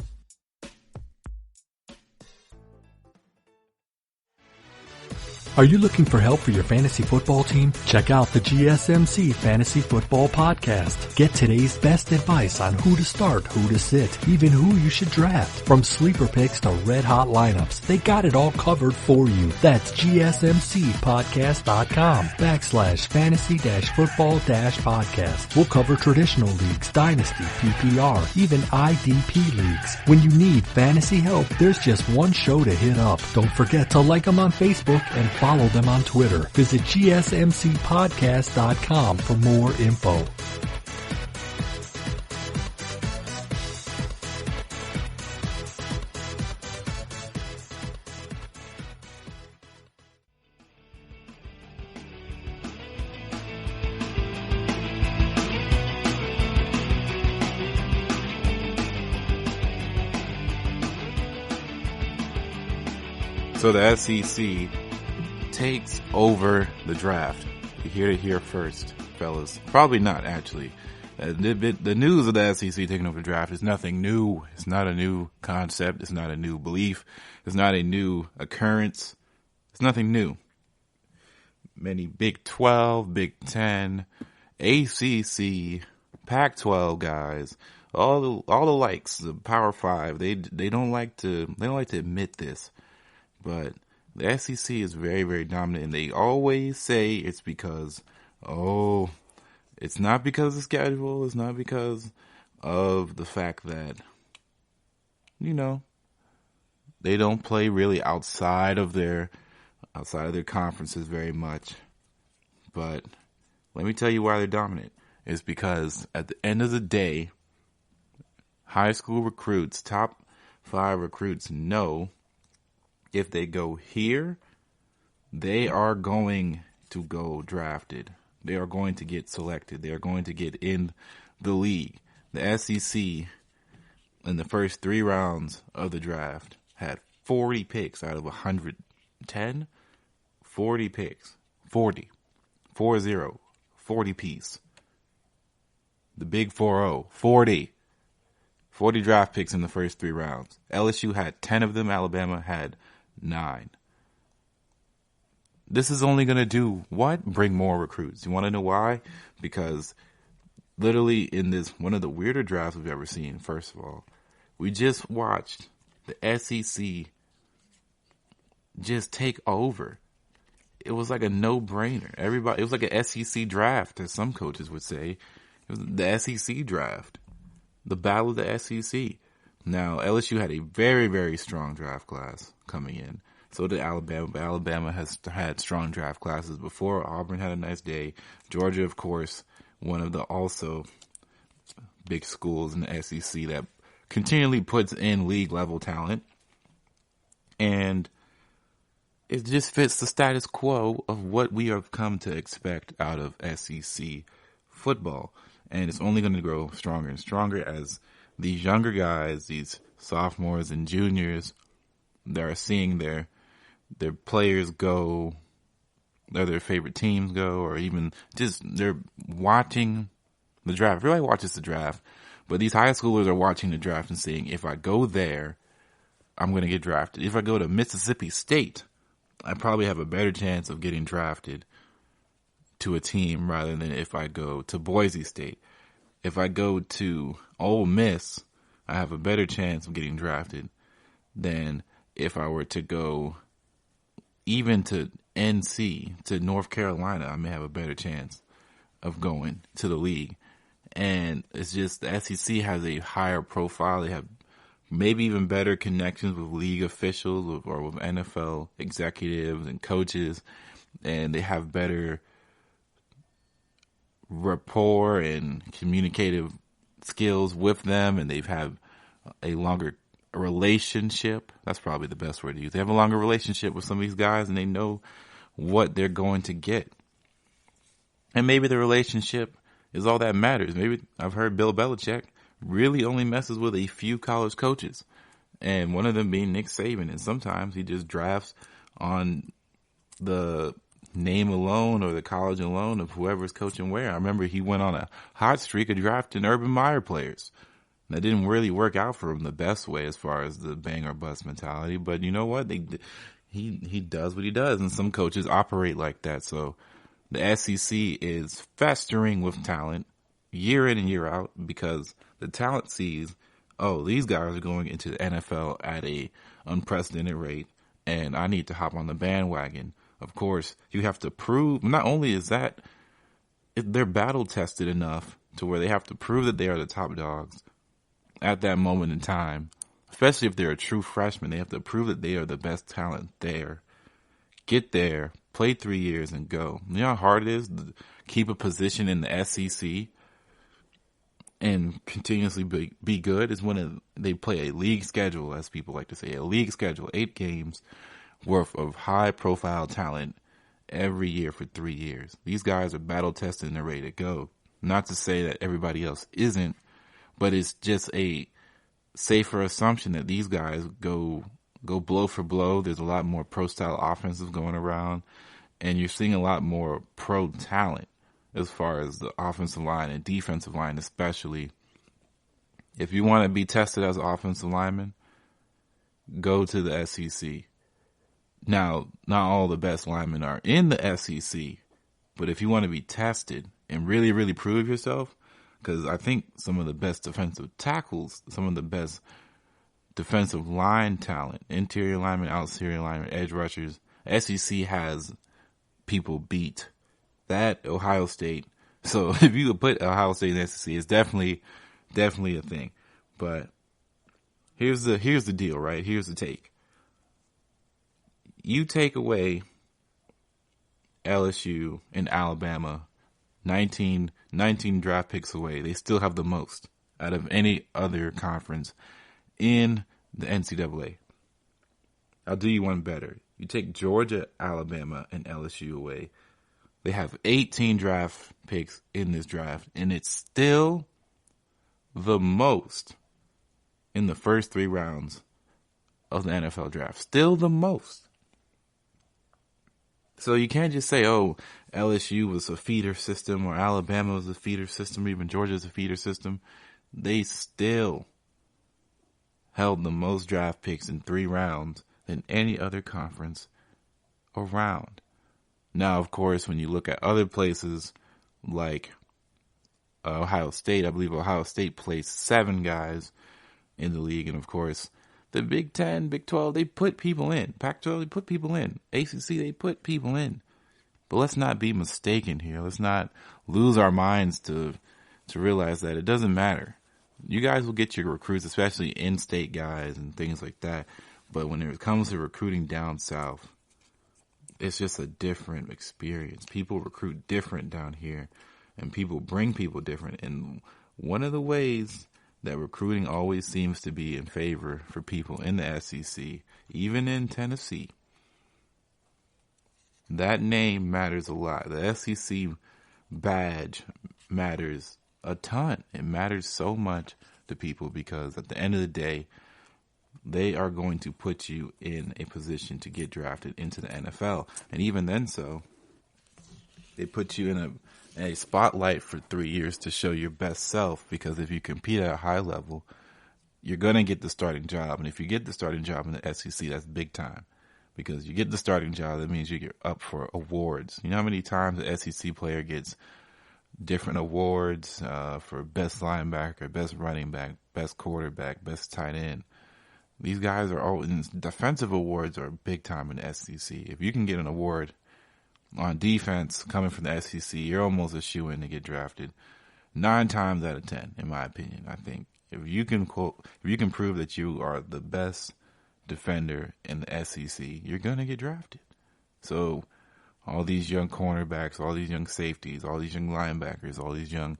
Are you looking for help for your fantasy football team? Check out the GSMC Fantasy Football Podcast. Get today's best advice on who to start, who to sit, even who you should draft. From sleeper picks to red hot lineups, they got it all covered for you. That's GSMCpodcast.com/fantasy-football-podcast. We'll cover traditional leagues, dynasty, PPR, even IDP leagues. When you need fantasy help, there's just one show to hit up. Don't forget to like them on Facebook and follow them on Twitter. Visit GSMCpodcast.com for more info. So the SEC takes over the draft. You hear it here first, fellas. Probably not, actually. The news of the SEC taking over the draft is nothing new. It's not a new concept. It's not a new belief. It's not a new occurrence. It's nothing new. Many Big 12, Big 10, ACC, Pac-12 guys all the likes, the Power Five, they don't like to admit this, but the SEC is very, very dominant, and they always say it's because, it's not because of schedule, it's not because of the fact that, they don't play really outside of their conferences very much. But let me tell you why they're dominant. It's because at the end of the day, high school recruits, top 5 recruits know if they go here, they are going to go drafted. They are going to get selected. They are going to get in the league. The SEC, in the first 3 rounds of the draft, had 40 picks out of 110. 40 picks. 40 piece. The big 4-0. 40 draft picks in the first 3 rounds. LSU had 10 of them. Alabama had 9. This is only going to do what? Bring more recruits. You want to know why? Because literally in this, one of the weirder drafts we've ever seen, first of all, we just watched the SEC just take over. It was like a no-brainer. It was like an SEC draft, as some coaches would say. It was the SEC draft. The battle of the SEC. Now, LSU had a very, very strong draft class coming in. So did Alabama. But Alabama has had strong draft classes before. Auburn had a nice day. Georgia, of course, one of the also big schools in the SEC that continually puts in league-level talent. And it just fits the status quo of what we have come to expect out of SEC football. And it's only going to grow stronger and stronger as these younger guys, these sophomores and juniors, that are seeing their players go, or their favorite teams go, or even just they're watching the draft. Everybody watches the draft, but these high schoolers are watching the draft and saying, if I go there, I'm going to get drafted. If I go to Mississippi State, I probably have a better chance of getting drafted to a team rather than if I go to Boise State. If I go to Ole Miss, I have a better chance of getting drafted than if I were to go even to NC, to North Carolina. I may have a better chance of going to the league. And it's just the SEC has a higher profile. They have maybe even better connections with league officials or with NFL executives and coaches. And they have better rapport and communicative skills with them, and they've had a longer relationship. That's probably the best word to use. They have a longer relationship with some of these guys, and they know what they're going to get. And maybe the relationship is all that matters. Maybe I've heard Bill Belichick really only messes with a few college coaches, and one of them being Nick Saban. And sometimes he just drafts on the name alone or the college alone of whoever's coaching where. I remember he went on a hot streak of drafting Urban Meyer players. That didn't really work out for him the best way as far as the bang or bust mentality. But you know what? He does what he does, and some coaches operate like that. So the SEC is festering with talent year in and year out because the talent sees, these guys are going into the NFL at a unprecedented rate, and I need to hop on the bandwagon. Of course, you have to prove, not only is that, they're battle tested enough to where they have to prove that they are the top dogs at that moment in time. Especially if they're a true freshman, they have to prove that they are the best talent there. Get there, play 3 years, and go. You know how hard it is to keep a position in the SEC and continuously be good? Is when they play a league schedule, as people like to say, a league schedule, 8 games worth of high-profile talent every year for 3 years. These guys are battle-tested and they're ready to go. Not to say that everybody else isn't, but it's just a safer assumption that these guys go blow for blow. There's a lot more pro-style offenses going around, and you're seeing a lot more pro talent as far as the offensive line and defensive line especially. If you want to be tested as an offensive lineman, go to the SEC. Now, not all the best linemen are in the SEC, but if you want to be tested and really, really prove yourself, because I think some of the best defensive tackles, some of the best defensive line talent, interior linemen, outside linemen, edge rushers, SEC has people beat. That Ohio State. So if you could put Ohio State in the SEC, it's definitely a thing. But here's the deal, right? Here's the take. You take away LSU and Alabama, 19 draft picks away. They still have the most out of any other conference in the NCAA. I'll do you one better. You take Georgia, Alabama, and LSU away. They have 18 draft picks in this draft, and it's still the most in the first 3 rounds of the NFL draft. Still the most. So you can't just say, oh, LSU was a feeder system or Alabama was a feeder system or even Georgia's a feeder system. They still held the most draft picks in 3 rounds than any other conference around. Now, of course, when you look at other places like Ohio State, I believe Ohio State placed 7 guys in the league. And, of course, the Big 10, Big 12, they put people in. Pac-12, they put people in. ACC, they put people in. But let's not be mistaken here. Let's not lose our minds to realize that it doesn't matter. You guys will get your recruits, especially in-state guys and things like that. But when it comes to recruiting down south, it's just a different experience. People recruit different down here, and people bring people different. And one of the ways that recruiting always seems to be in favor for people in the SEC, even in Tennessee, that name matters a lot. The SEC badge matters a ton. It matters so much to people because at the end of the day, they are going to put you in a position to get drafted into the NFL. And even then they put you in a spotlight for 3 years to show your best self, because if you compete at a high level, you're going to get the starting job. And if you get the starting job in the SEC, that's big time. Because you get the starting job, that means you get up for awards. You know how many times an SEC player gets different awards for best linebacker, best running back, best quarterback, best tight end? These guys are all in defensive awards are big time in the SEC. If you can get an award on defense coming from the SEC, you're almost a shoo-in to get drafted 9 times out of 10, in my opinion. I think if you can prove that you are the best defender in the SEC, you're going to get drafted. So all these young cornerbacks, all these young safeties, all these young linebackers, all these young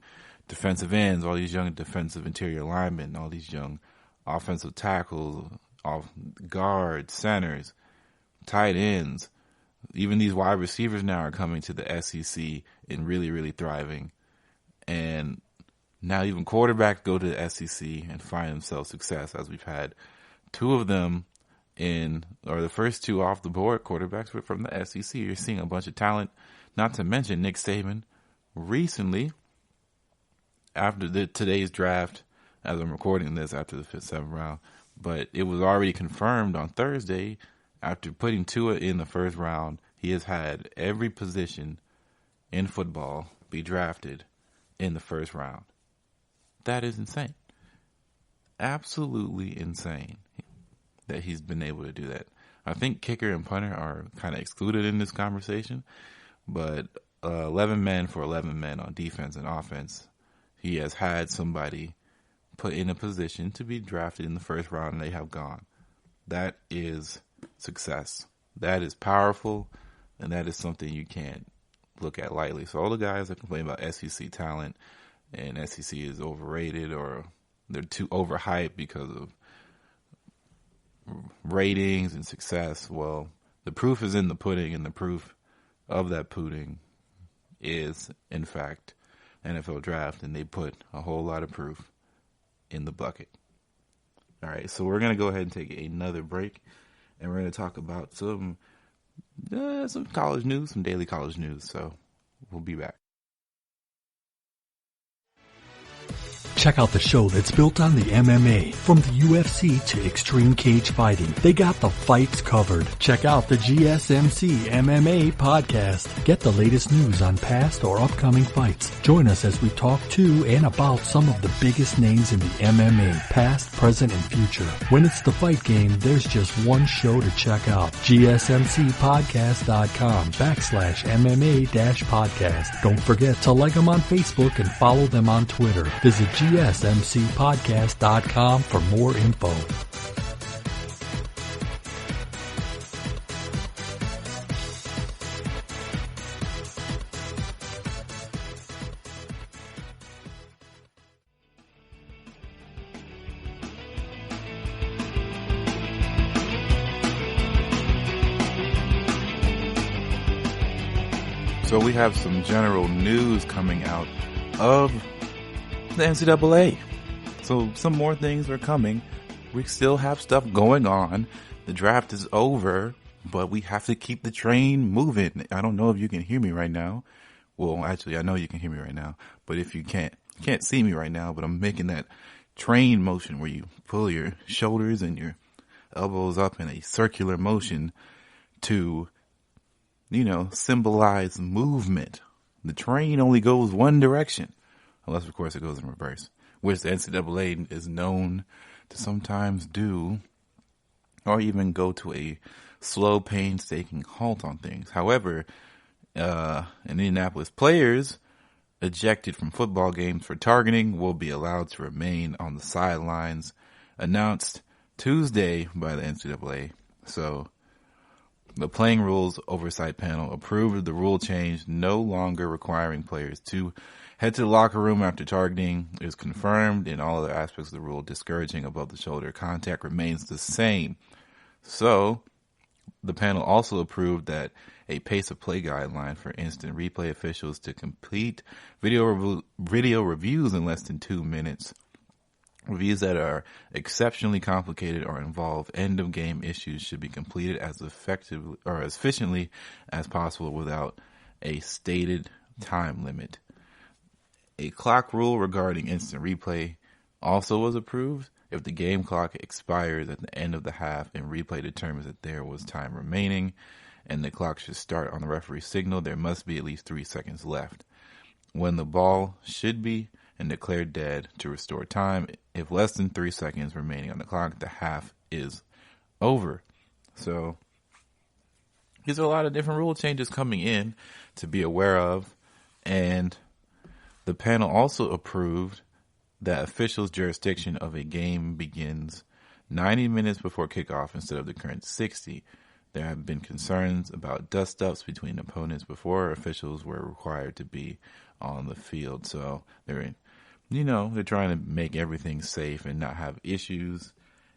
defensive ends, all these young defensive interior linemen, all these young offensive tackles, guards, centers, tight ends, even these wide receivers now are coming to the SEC and really, really thriving. And now even quarterbacks go to the SEC and find themselves success, as we've had 2 of them the first 2 off the board quarterbacks were from the SEC. You're seeing a bunch of talent, not to mention Nick Saban recently, after today's draft, as I'm recording this after the 5th, 7th round, but it was already confirmed on Thursday. After putting Tua in the first round, he has had every position in football be drafted in the first round. That is insane. Absolutely insane that he's been able to do that. I think kicker and punter are kind of excluded in this conversation, but 11 men for 11 men on defense and offense, he has had somebody put in a position to be drafted in the first round, and they have gone. That is success. That is powerful, and that is something you can't look at lightly. So all the guys that complain about SEC talent and SEC is overrated or they're too overhyped because of ratings and success, well, the proof is in the pudding, and the proof of that pudding is, in fact, NFL draft, and they put a whole lot of proof in the bucket. All right, so we're going to go ahead and take another break, and we're going to talk about some college news, some daily college news. So we'll be back. Check out the show that's built on the MMA. From the UFC to extreme cage fighting, they got the fights covered. Check out the GSMC MMA podcast. Get the latest news on past or upcoming fights. Join us as we talk to and about some of the biggest names in the MMA, past, present, and future. When it's the fight game, there's just one show to check out. GSMCpodcast.com/MMA-podcast. Don't forget to like them on Facebook and follow them on Twitter. Visit GSMCpodcast.com for more info. So we have some general news coming out of the NCAA. So some more things are coming. We still have stuff going on. The draft is over, but we have to keep the train moving. I don't know if you can hear me right now. Well, actually, I know you can hear me right now, but if you can't see me right now, but I'm making that train motion where you pull your shoulders and your elbows up in a circular motion to, symbolize movement. The train only goes one direction, unless, of course, it goes in reverse, which the NCAA is known to sometimes do, or even go to a slow, painstaking halt on things. However, Indianapolis players ejected from football games for targeting will be allowed to remain on the sidelines, announced Tuesday by the NCAA. So, the Playing Rules Oversight Panel approved the rule change, no longer requiring players to head to the locker room after targeting is confirmed, and all other aspects of the rule discouraging above-the-shoulder contact remains the same. So, the panel also approved that a pace-of-play guideline for instant replay officials to complete video reviews in less than 2 minutes. Reviews that are exceptionally complicated or involve end-of-game issues should be completed as effectively or as efficiently as possible without a stated time limit. A clock rule regarding instant replay also was approved. If the game clock expires at the end of the half and replay determines that there was time remaining and the clock should start on the referee's signal, there must be at least 3 seconds left. When the ball should be and declared dead to restore time. If less than 3 seconds remaining on the clock, the half is over. So these are a lot of different rule changes coming in to be aware of. And the panel also approved that officials' jurisdiction of a game begins 90 minutes before kickoff instead of the current 60. There have been concerns about dust-ups between opponents before officials were required to be on the field. So they're trying to make everything safe and not have issues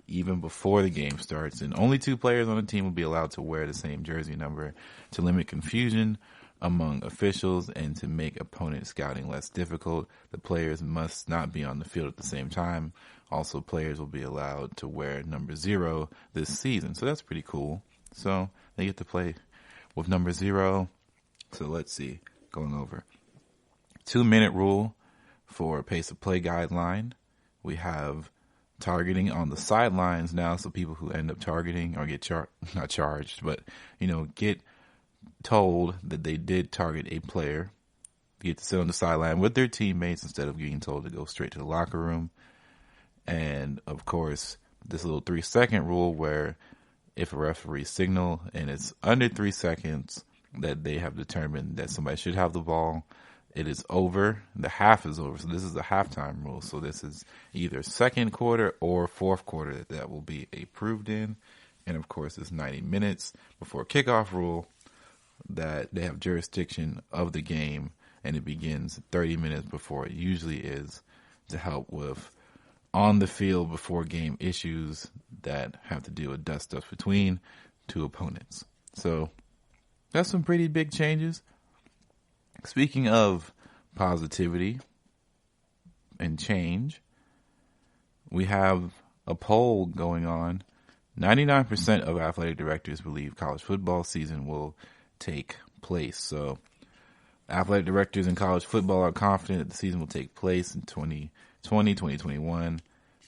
even before the game starts. And only 2 players on the team will be allowed to wear the same jersey number to limit confusion among officials and to make opponent scouting less difficult. The players must not be on the field at the same time. Also, players will be allowed to wear number 0 this season. So that's pretty cool. So they get to play with number 0. So let's see, going over 2-minute rule for pace of play guideline. We have targeting on the sidelines now. So people who end up targeting or get not charged, but get told that they did target a player, get to sit on the sideline with their teammates instead of getting told to go straight to the locker room. And of course, this little 3-second rule where if a referee signal and it's under 3 seconds that they have determined that somebody should have the ball, it is over. The half is over. So this is a halftime rule. So this is either second quarter or fourth quarter that will be approved in. And of course, it's 90 minutes before kickoff rule that they have jurisdiction of the game, and it begins 30 minutes before it usually is to help with on the field before game issues that have to do with dust-ups between 2 opponents. So that's some pretty big changes. Speaking of positivity and change, we have a poll going on. 99% of athletic directors believe college football season will take place. So athletic directors in college football are confident that the season will take place in 2021.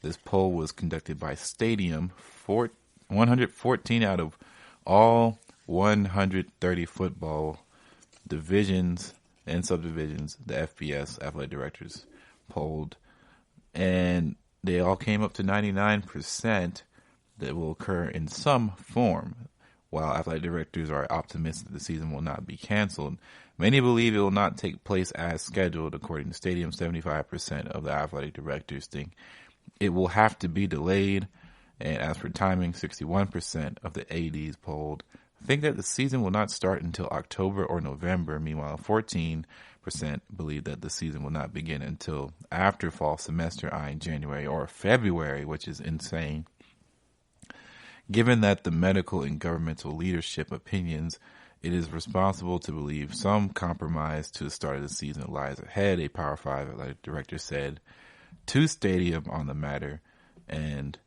This poll was conducted by Stadium. 114 out of all 130 football divisions and subdivisions, the FBS athletic directors polled, and they all came up to 99% that will occur in some form. While athletic directors are optimistic the season will not be canceled, many believe it will not take place as scheduled. According to Stadium, 75% of the athletic directors think it will have to be delayed. And as for timing, 61% of the ADs polled think that the season will not start until October or November. Meanwhile, 14% believe that the season will not begin until after fall semester, eyeing January or February, which is insane. Given that the medical and governmental leadership opinions, it is responsible to believe some compromise to the start of the season lies ahead, a Power 5 athletic director said to Stadium on the matter, and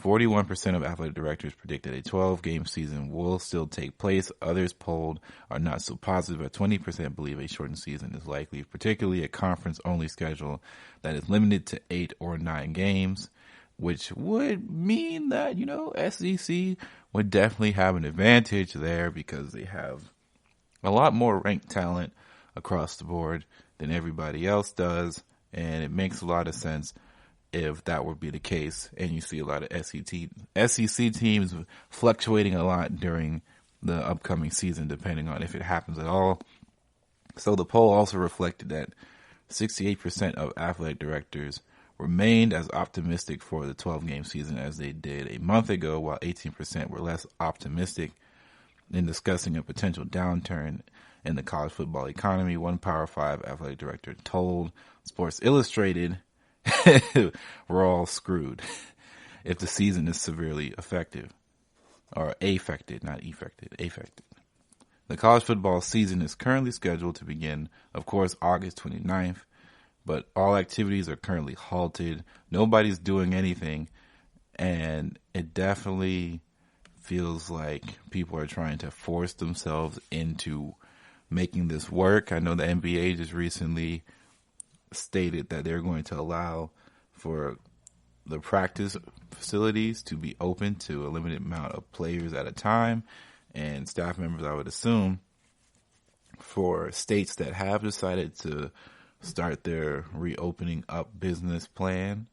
41% of athletic directors predict that a 12-game season will still take place. Others polled are not so positive, but 20% believe a shortened season is likely, particularly a conference-only schedule that is limited to 8 or 9 games, which would mean that, SEC would definitely have an advantage there because they have a lot more ranked talent across the board than everybody else does, and it makes a lot of sense if that would be the case. And you see a lot of SEC teams fluctuating a lot during the upcoming season, depending on if it happens at all. So the poll also reflected that 68% of athletic directors remained as optimistic for the 12-game season as they did a month ago, while 18% were less optimistic. In discussing a potential downturn in the college football economy, one Power 5 athletic director told Sports Illustrated, "We're all screwed if the season is severely affected." Or affected, not affected, affected. The college football season is currently scheduled to begin, of course, August 29th. But all activities are currently halted. Nobody's doing anything. And it definitely feels like people are trying to force themselves into making this work. I know the NBA just recently stated that they're going to allow for the practice facilities to be open to a limited amount of players at a time. And staff members, I would assume, for states that have decided to start their reopening up business plan,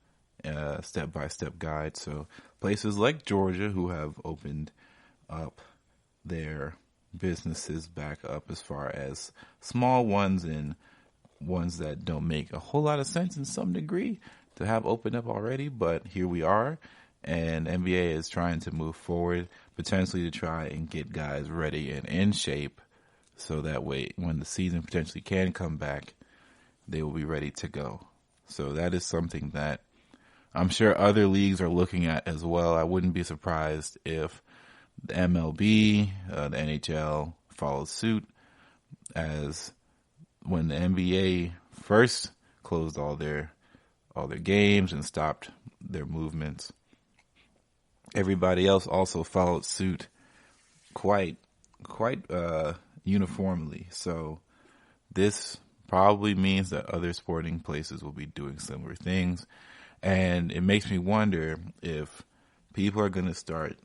step-by-step guide. So places like Georgia, who have opened up their businesses back up, as far as small ones and ones that don't make a whole lot of sense in some degree to have opened up already. But here we are, and NBA is trying to move forward, potentially to try and get guys ready and in shape, so that way when the season potentially can come back, they will be ready to go. So that is something that I'm sure other leagues are looking at as well. I wouldn't be surprised if the MLB, the NHL follows suit, as when the NBA first closed all their games and stopped their movements, everybody else also followed suit quite uniformly. So this probably means that other sporting places will be doing similar things. And it makes me wonder if people are going to start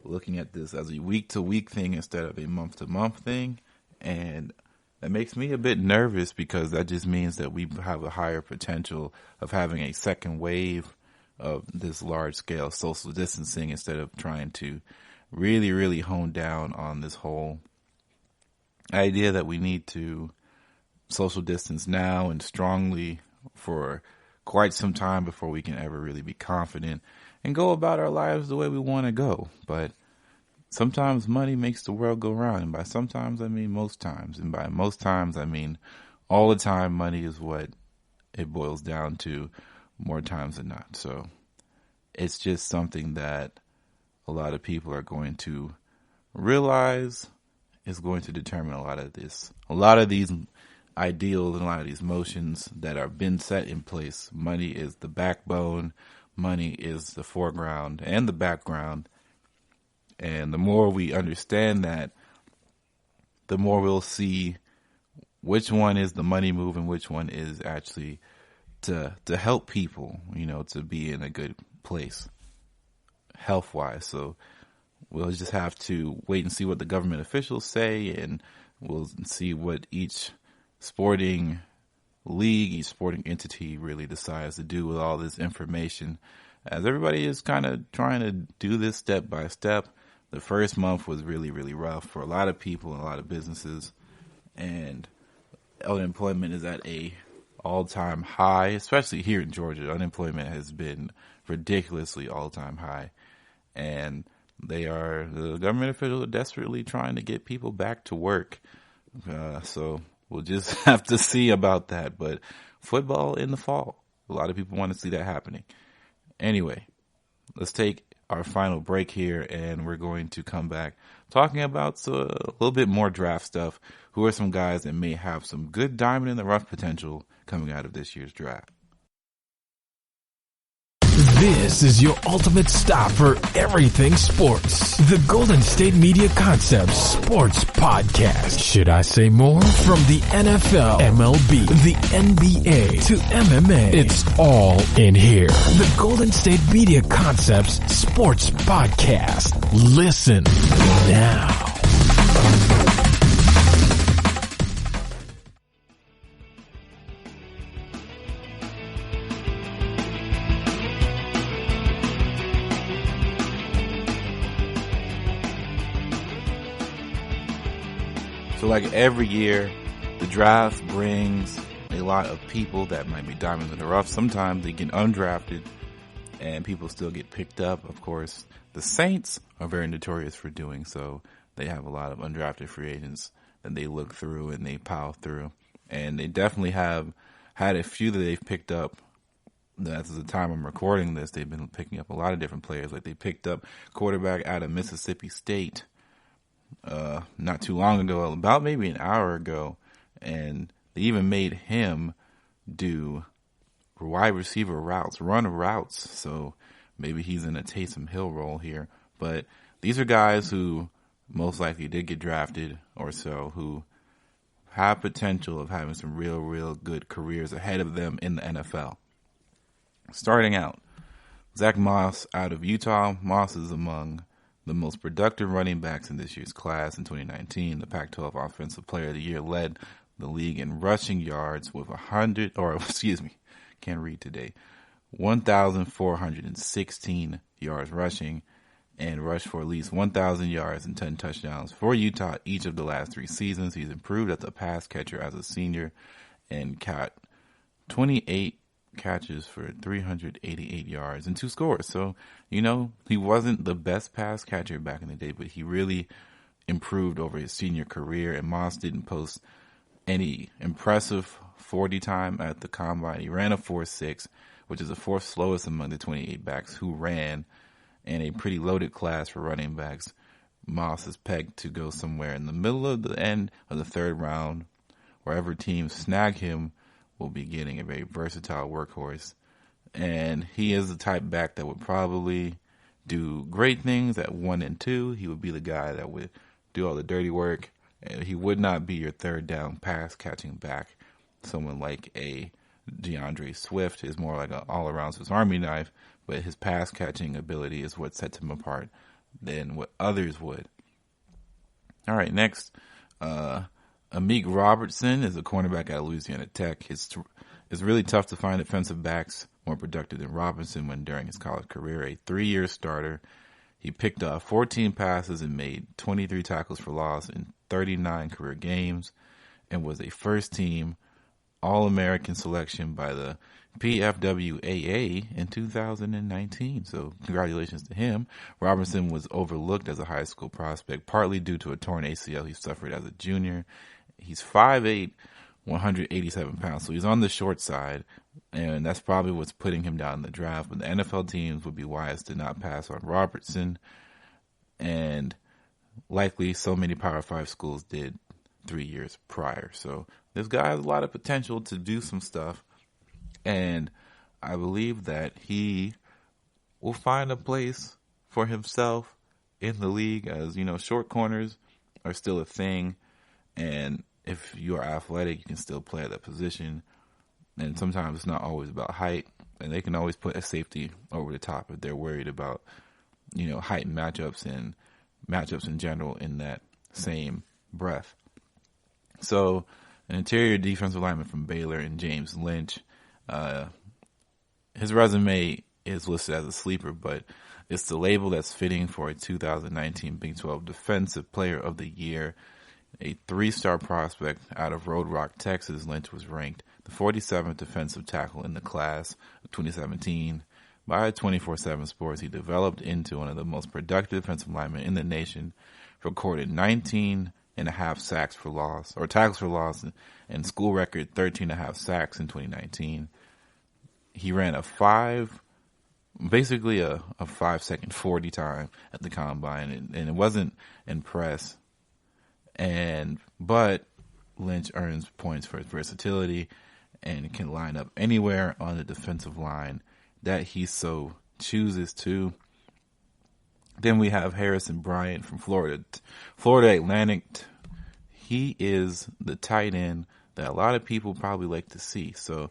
looking at this as a week-to-week thing instead of a month-to-month thing. And that makes me a bit nervous, because that just means that we have a higher potential of having a second wave of this large-scale social distancing, instead of trying to really, really hone down on this whole idea that we need to social distance now and strongly for quite some time before we can ever really be confident and go about our lives the way we want to go. But sometimes money makes the world go round, and by sometimes I mean most times, and by most times I mean all the time. Money is what it boils down to, more times than not. So it's just something that a lot of people are going to realize is going to determine a lot of these ideals and a lot of these motions that are been set in place. Money is the backbone. Money is the foreground and the background. And the more we understand that, the more we'll see which one is the money move and which one is actually to help people, to be in a good place health wise. So we'll just have to wait and see what the government officials say, and we'll see what each sporting league, each sporting entity really decides to do with all this information, as everybody is kind of trying to do this step by step. The first month was really, really rough for a lot of people and a lot of businesses, and unemployment is at a all-time high, especially here in Georgia. Unemployment has been ridiculously all-time high, and the government officials are desperately trying to get people back to work. So we'll just have to see about that. But football in the fall, a lot of people want to see that happening. Anyway, let's take our final break here, and we're going to come back talking about a little bit more draft stuff. Who are some guys that may have some good diamond in the rough potential coming out of this year's draft? This is your ultimate stop for everything sports. The Golden State Media Concepts Sports Podcast. Should I say more? From the NFL, MLB, the NBA to MMA, it's all in here. The Golden State Media Concepts Sports Podcast. Listen now. So like every year, the draft brings a lot of people that might be diamonds in the rough. Sometimes they get undrafted and people still get picked up. Of course, the Saints are very notorious for doing so. They have a lot of undrafted free agents that they look through and they pile through. And they definitely have had a few that they've picked up. That's the time I'm recording this. They've been picking up a lot of different players. Like they picked up quarterback out of Mississippi State not too long ago, about maybe an hour ago, and they even made him do wide receiver routes, run routes. So maybe he's in a Taysom Hill role here. But these are guys who most likely did get drafted or so, who have potential of having some real good careers ahead of them in the NFL. Starting out, Zach Moss out of Utah. Moss is among the most productive running backs in this year's class. In 2019, the Pac-12 Offensive Player of the Year led the league in rushing yards with 1,416 yards rushing, and rushed for at least 1,000 yards and 10 touchdowns for Utah each of the last 3 seasons. He's improved as a pass catcher as a senior and caught 28 catches for 388 yards and 2 scores. So, he wasn't the best pass catcher back in the day, but he really improved over his senior career. And Moss didn't post any impressive 40 time at the combine. He ran a 4.6, which is the 4th slowest among the 28 backs who ran, and a pretty loaded class for running backs. Moss is pegged to go somewhere in the middle of the end of the 3rd round. Wherever teams snag him, will be getting a very versatile workhorse. And he is the type back that would probably do great things at 1 and 2. He would be the guy that would do all the dirty work. And he would not be your 3rd down pass catching back. Someone like a DeAndre Swift is more like an all-around Swiss Army knife, but his pass catching ability is what sets him apart than what others would. All right, next, Amik Robertson is a cornerback at Louisiana Tech. It's really tough to find defensive backs more productive than Robinson when during his college career. A 3-year starter, he picked up 14 passes and made 23 tackles for loss in 39 career games, and was a first-team All-American selection by the PFWAA in 2019. So congratulations to him. Robinson was overlooked as a high school prospect, partly due to a torn ACL he suffered as a junior. He's 5'8", 187 pounds, so he's on the short side, and that's probably what's putting him down in the draft. But the NFL teams would be wise to not pass on Robertson, and likely so many Power 5 schools did 3 years prior. So this guy has a lot of potential to do some stuff, and I believe that he will find a place for himself in the league, as short corners are still a thing, and if you are athletic, you can still play at that position. and sometimes it's not always about height, and they can always put a safety over the top if they're worried about, height and matchups and matchups in general in that same breath. So, an interior defensive lineman from Baylor and James Lynch. His resume is listed as a sleeper, but it's the label that's fitting for a 2019 Big 12 Defensive Player of the Year. A 3-star prospect out of Road Rock, Texas, Lynch was ranked the 47th defensive tackle in the class of 2017. By 24/7 Sports, he developed into one of the most productive defensive linemen in the nation, recorded 19.5 sacks for loss, or tackles for loss, and school record 13.5 sacks in 2019. He ran a 5-second 40 time at the combine, and it wasn't impressed. But Lynch earns points for his versatility and can line up anywhere on the defensive line that he so chooses to. Then we have Harrison Bryant from Florida Atlantic. He is the tight end that a lot of people probably like to see. So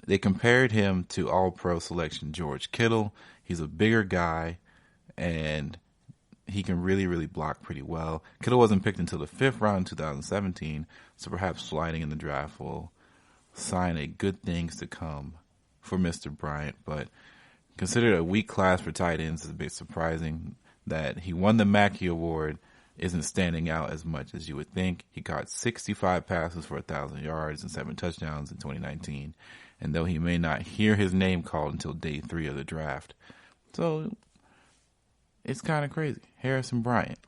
they compared him to All-Pro selection George Kittle. He's a bigger guy, and he can really, really block pretty well. Kittle wasn't picked until the 5th round in 2017, so perhaps sliding in the draft will sign a good things to come for Mr. Bryant. But considered a weak class for tight ends, it's a bit surprising that he won the Mackey Award isn't standing out as much as you would think. He caught 65 passes for 1,000 yards and 7 touchdowns in 2019, and though he may not hear his name called until day 3 of the draft. So it's kind of crazy. Harrison Bryant.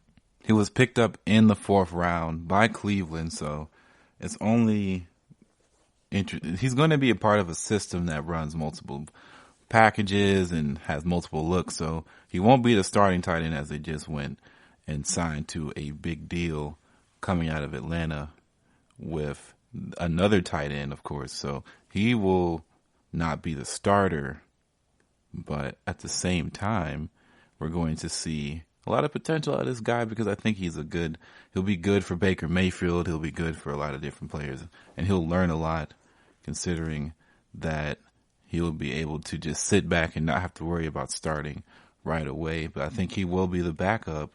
He was picked up in the 4th round by Cleveland, so it's only he's going to be a part of a system that runs multiple packages and has multiple looks, so he won't be the starting tight end as they just went and signed to a big deal coming out of Atlanta with another tight end, of course. So he will not be the starter, but at the same time, we're going to see a lot of potential out of this guy because I think he'll be good for Baker Mayfield. He'll be good for a lot of different players, and he'll learn a lot considering that he'll be able to just sit back and not have to worry about starting right away. But I think he will be the backup.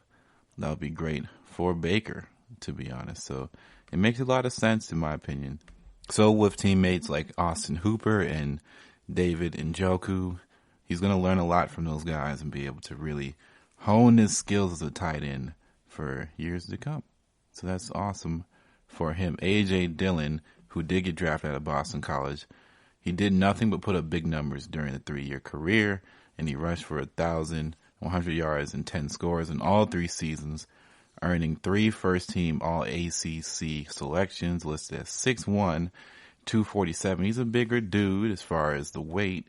That would be great for Baker, to be honest. So it makes a lot of sense in my opinion. So with teammates like Austin Hooper and David Njoku, he's going to learn a lot from those guys and be able to really hone his skills as a tight end for years to come. So that's awesome for him. A.J. Dillon, who did get drafted out of Boston College, he did nothing but put up big numbers during the 3-year career, and he rushed for 1,100 yards and 10 scores in all 3 seasons, earning 3 first-team All-ACC selections, listed as 6'1", 247. He's a bigger dude as far as the weight.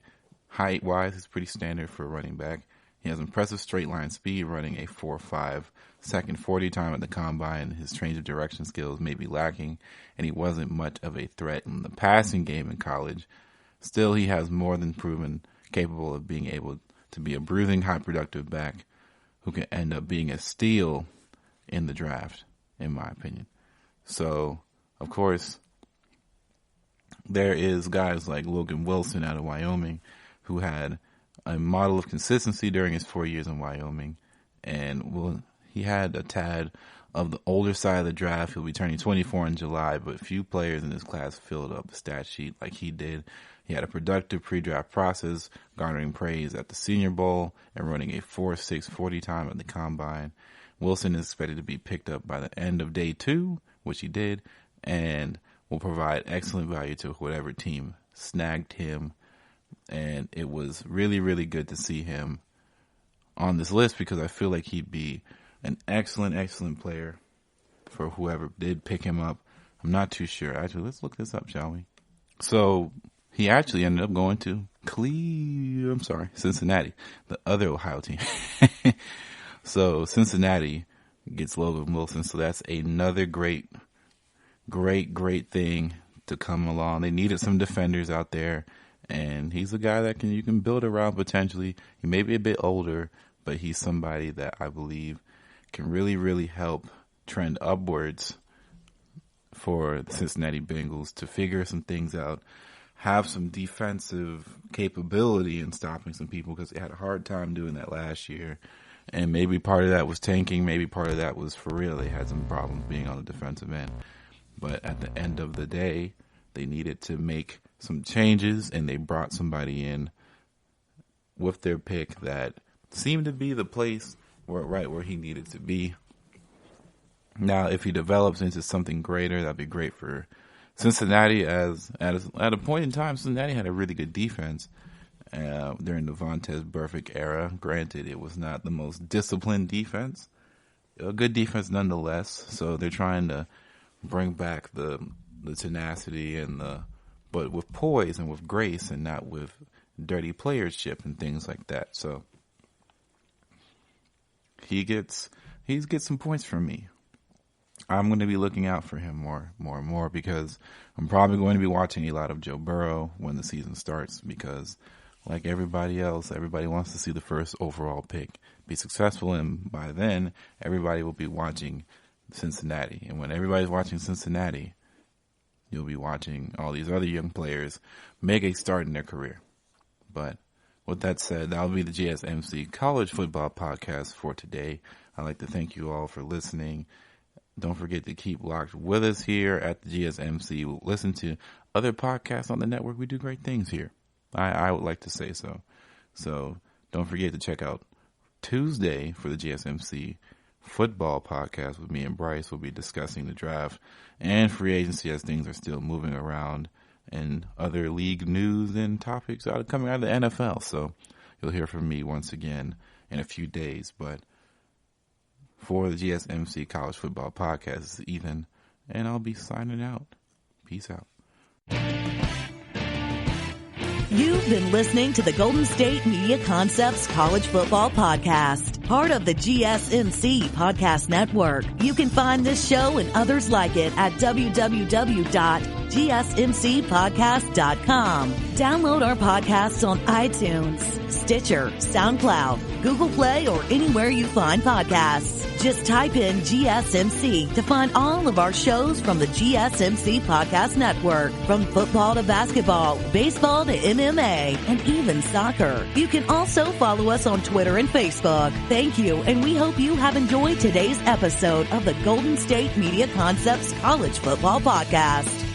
Height-wise, he's pretty standard for a running back. He has impressive straight-line speed, running a 4.5 second 40 time at the combine. His change of direction skills may be lacking, and he wasn't much of a threat in the passing game in college. Still, he has more than proven capable of being able to be a bruising, high-productive back who can end up being a steal in the draft, in my opinion. So, of course, there is guys like Logan Wilson out of Wyoming who had a model of consistency during his 4 years in Wyoming, and he had a tad of the older side of the draft. He'll be turning 24 in July, but few players in this class filled up the stat sheet like he did. He had a productive pre-draft process, garnering praise at the Senior Bowl and running a 4.6 40 time at the Combine. Wilson is expected to be picked up by the end of day 2, which he did, and will provide excellent value to whatever team snagged him. And it was really, really good to see him on this list because I feel like he'd be an excellent, excellent player for whoever did pick him up. I'm not too sure. Actually, let's look this up, shall we? So he actually ended up going to Cincinnati, the other Ohio team. So Cincinnati gets Logan Wilson. So that's another great thing to come along. They needed some defenders out there, and he's a guy that you can build around potentially. He may be a bit older, but he's somebody that I believe can really, really help trend upwards for the Cincinnati Bengals to figure some things out, have some defensive capability in stopping some people, because they had a hard time doing that last year. And maybe part of that was tanking. Maybe part of that was for real. They had some problems being on the defensive end. But at the end of the day, they needed to make some changes, and they brought somebody in with their pick that seemed to be the place right where he needed to be. Now, if he develops into something greater, that'd be great for Cincinnati. As at a point in time, Cincinnati had a really good defense during the Vontaze Burfict era. Granted, it was not the most disciplined defense, a good defense nonetheless. So they're trying to bring back the tenacity but with poise and with grace, and not with dirty playership and things like that. So he gets some points from me. I'm going to be looking out for him more and more, because I'm probably going to be watching a lot of Joe Burrow when the season starts, because like everybody else, everybody wants to see the first overall pick be successful, and by then everybody will be watching Cincinnati. And when everybody's watching Cincinnati, you'll be watching all these other young players make a start in their career. But with that said, that'll be the GSMC College Football Podcast for today. I'd like to thank you all for listening. Don't forget to keep locked with us here at the GSMC. We'll listen to other podcasts on the network. We do great things here. I would like to say so. So don't forget to check out Tuesday for the GSMC Football Podcast with me and Bryce. We'll be discussing the draft and free agency as things are still moving around, and other league news and topics coming out of the NFL. So you'll hear from me once again in a few days. But for the GSMC College Football Podcast, this is Ethan, and I'll be signing out. Peace out. You've been listening to the Golden State Media Concepts College Football Podcast, part of the GSMC Podcast Network. You can find this show and others like it at www.gsmcpodcast.com. Download our podcasts on iTunes, Stitcher, SoundCloud, Google Play, or anywhere you find podcasts. Just type in GSMC to find all of our shows from the GSMC Podcast Network. From football to basketball, baseball to MMA, and even soccer. You can also follow us on Twitter and Facebook. Thank you, and we hope you have enjoyed today's episode of the Golden State Media Concepts College Football Podcast.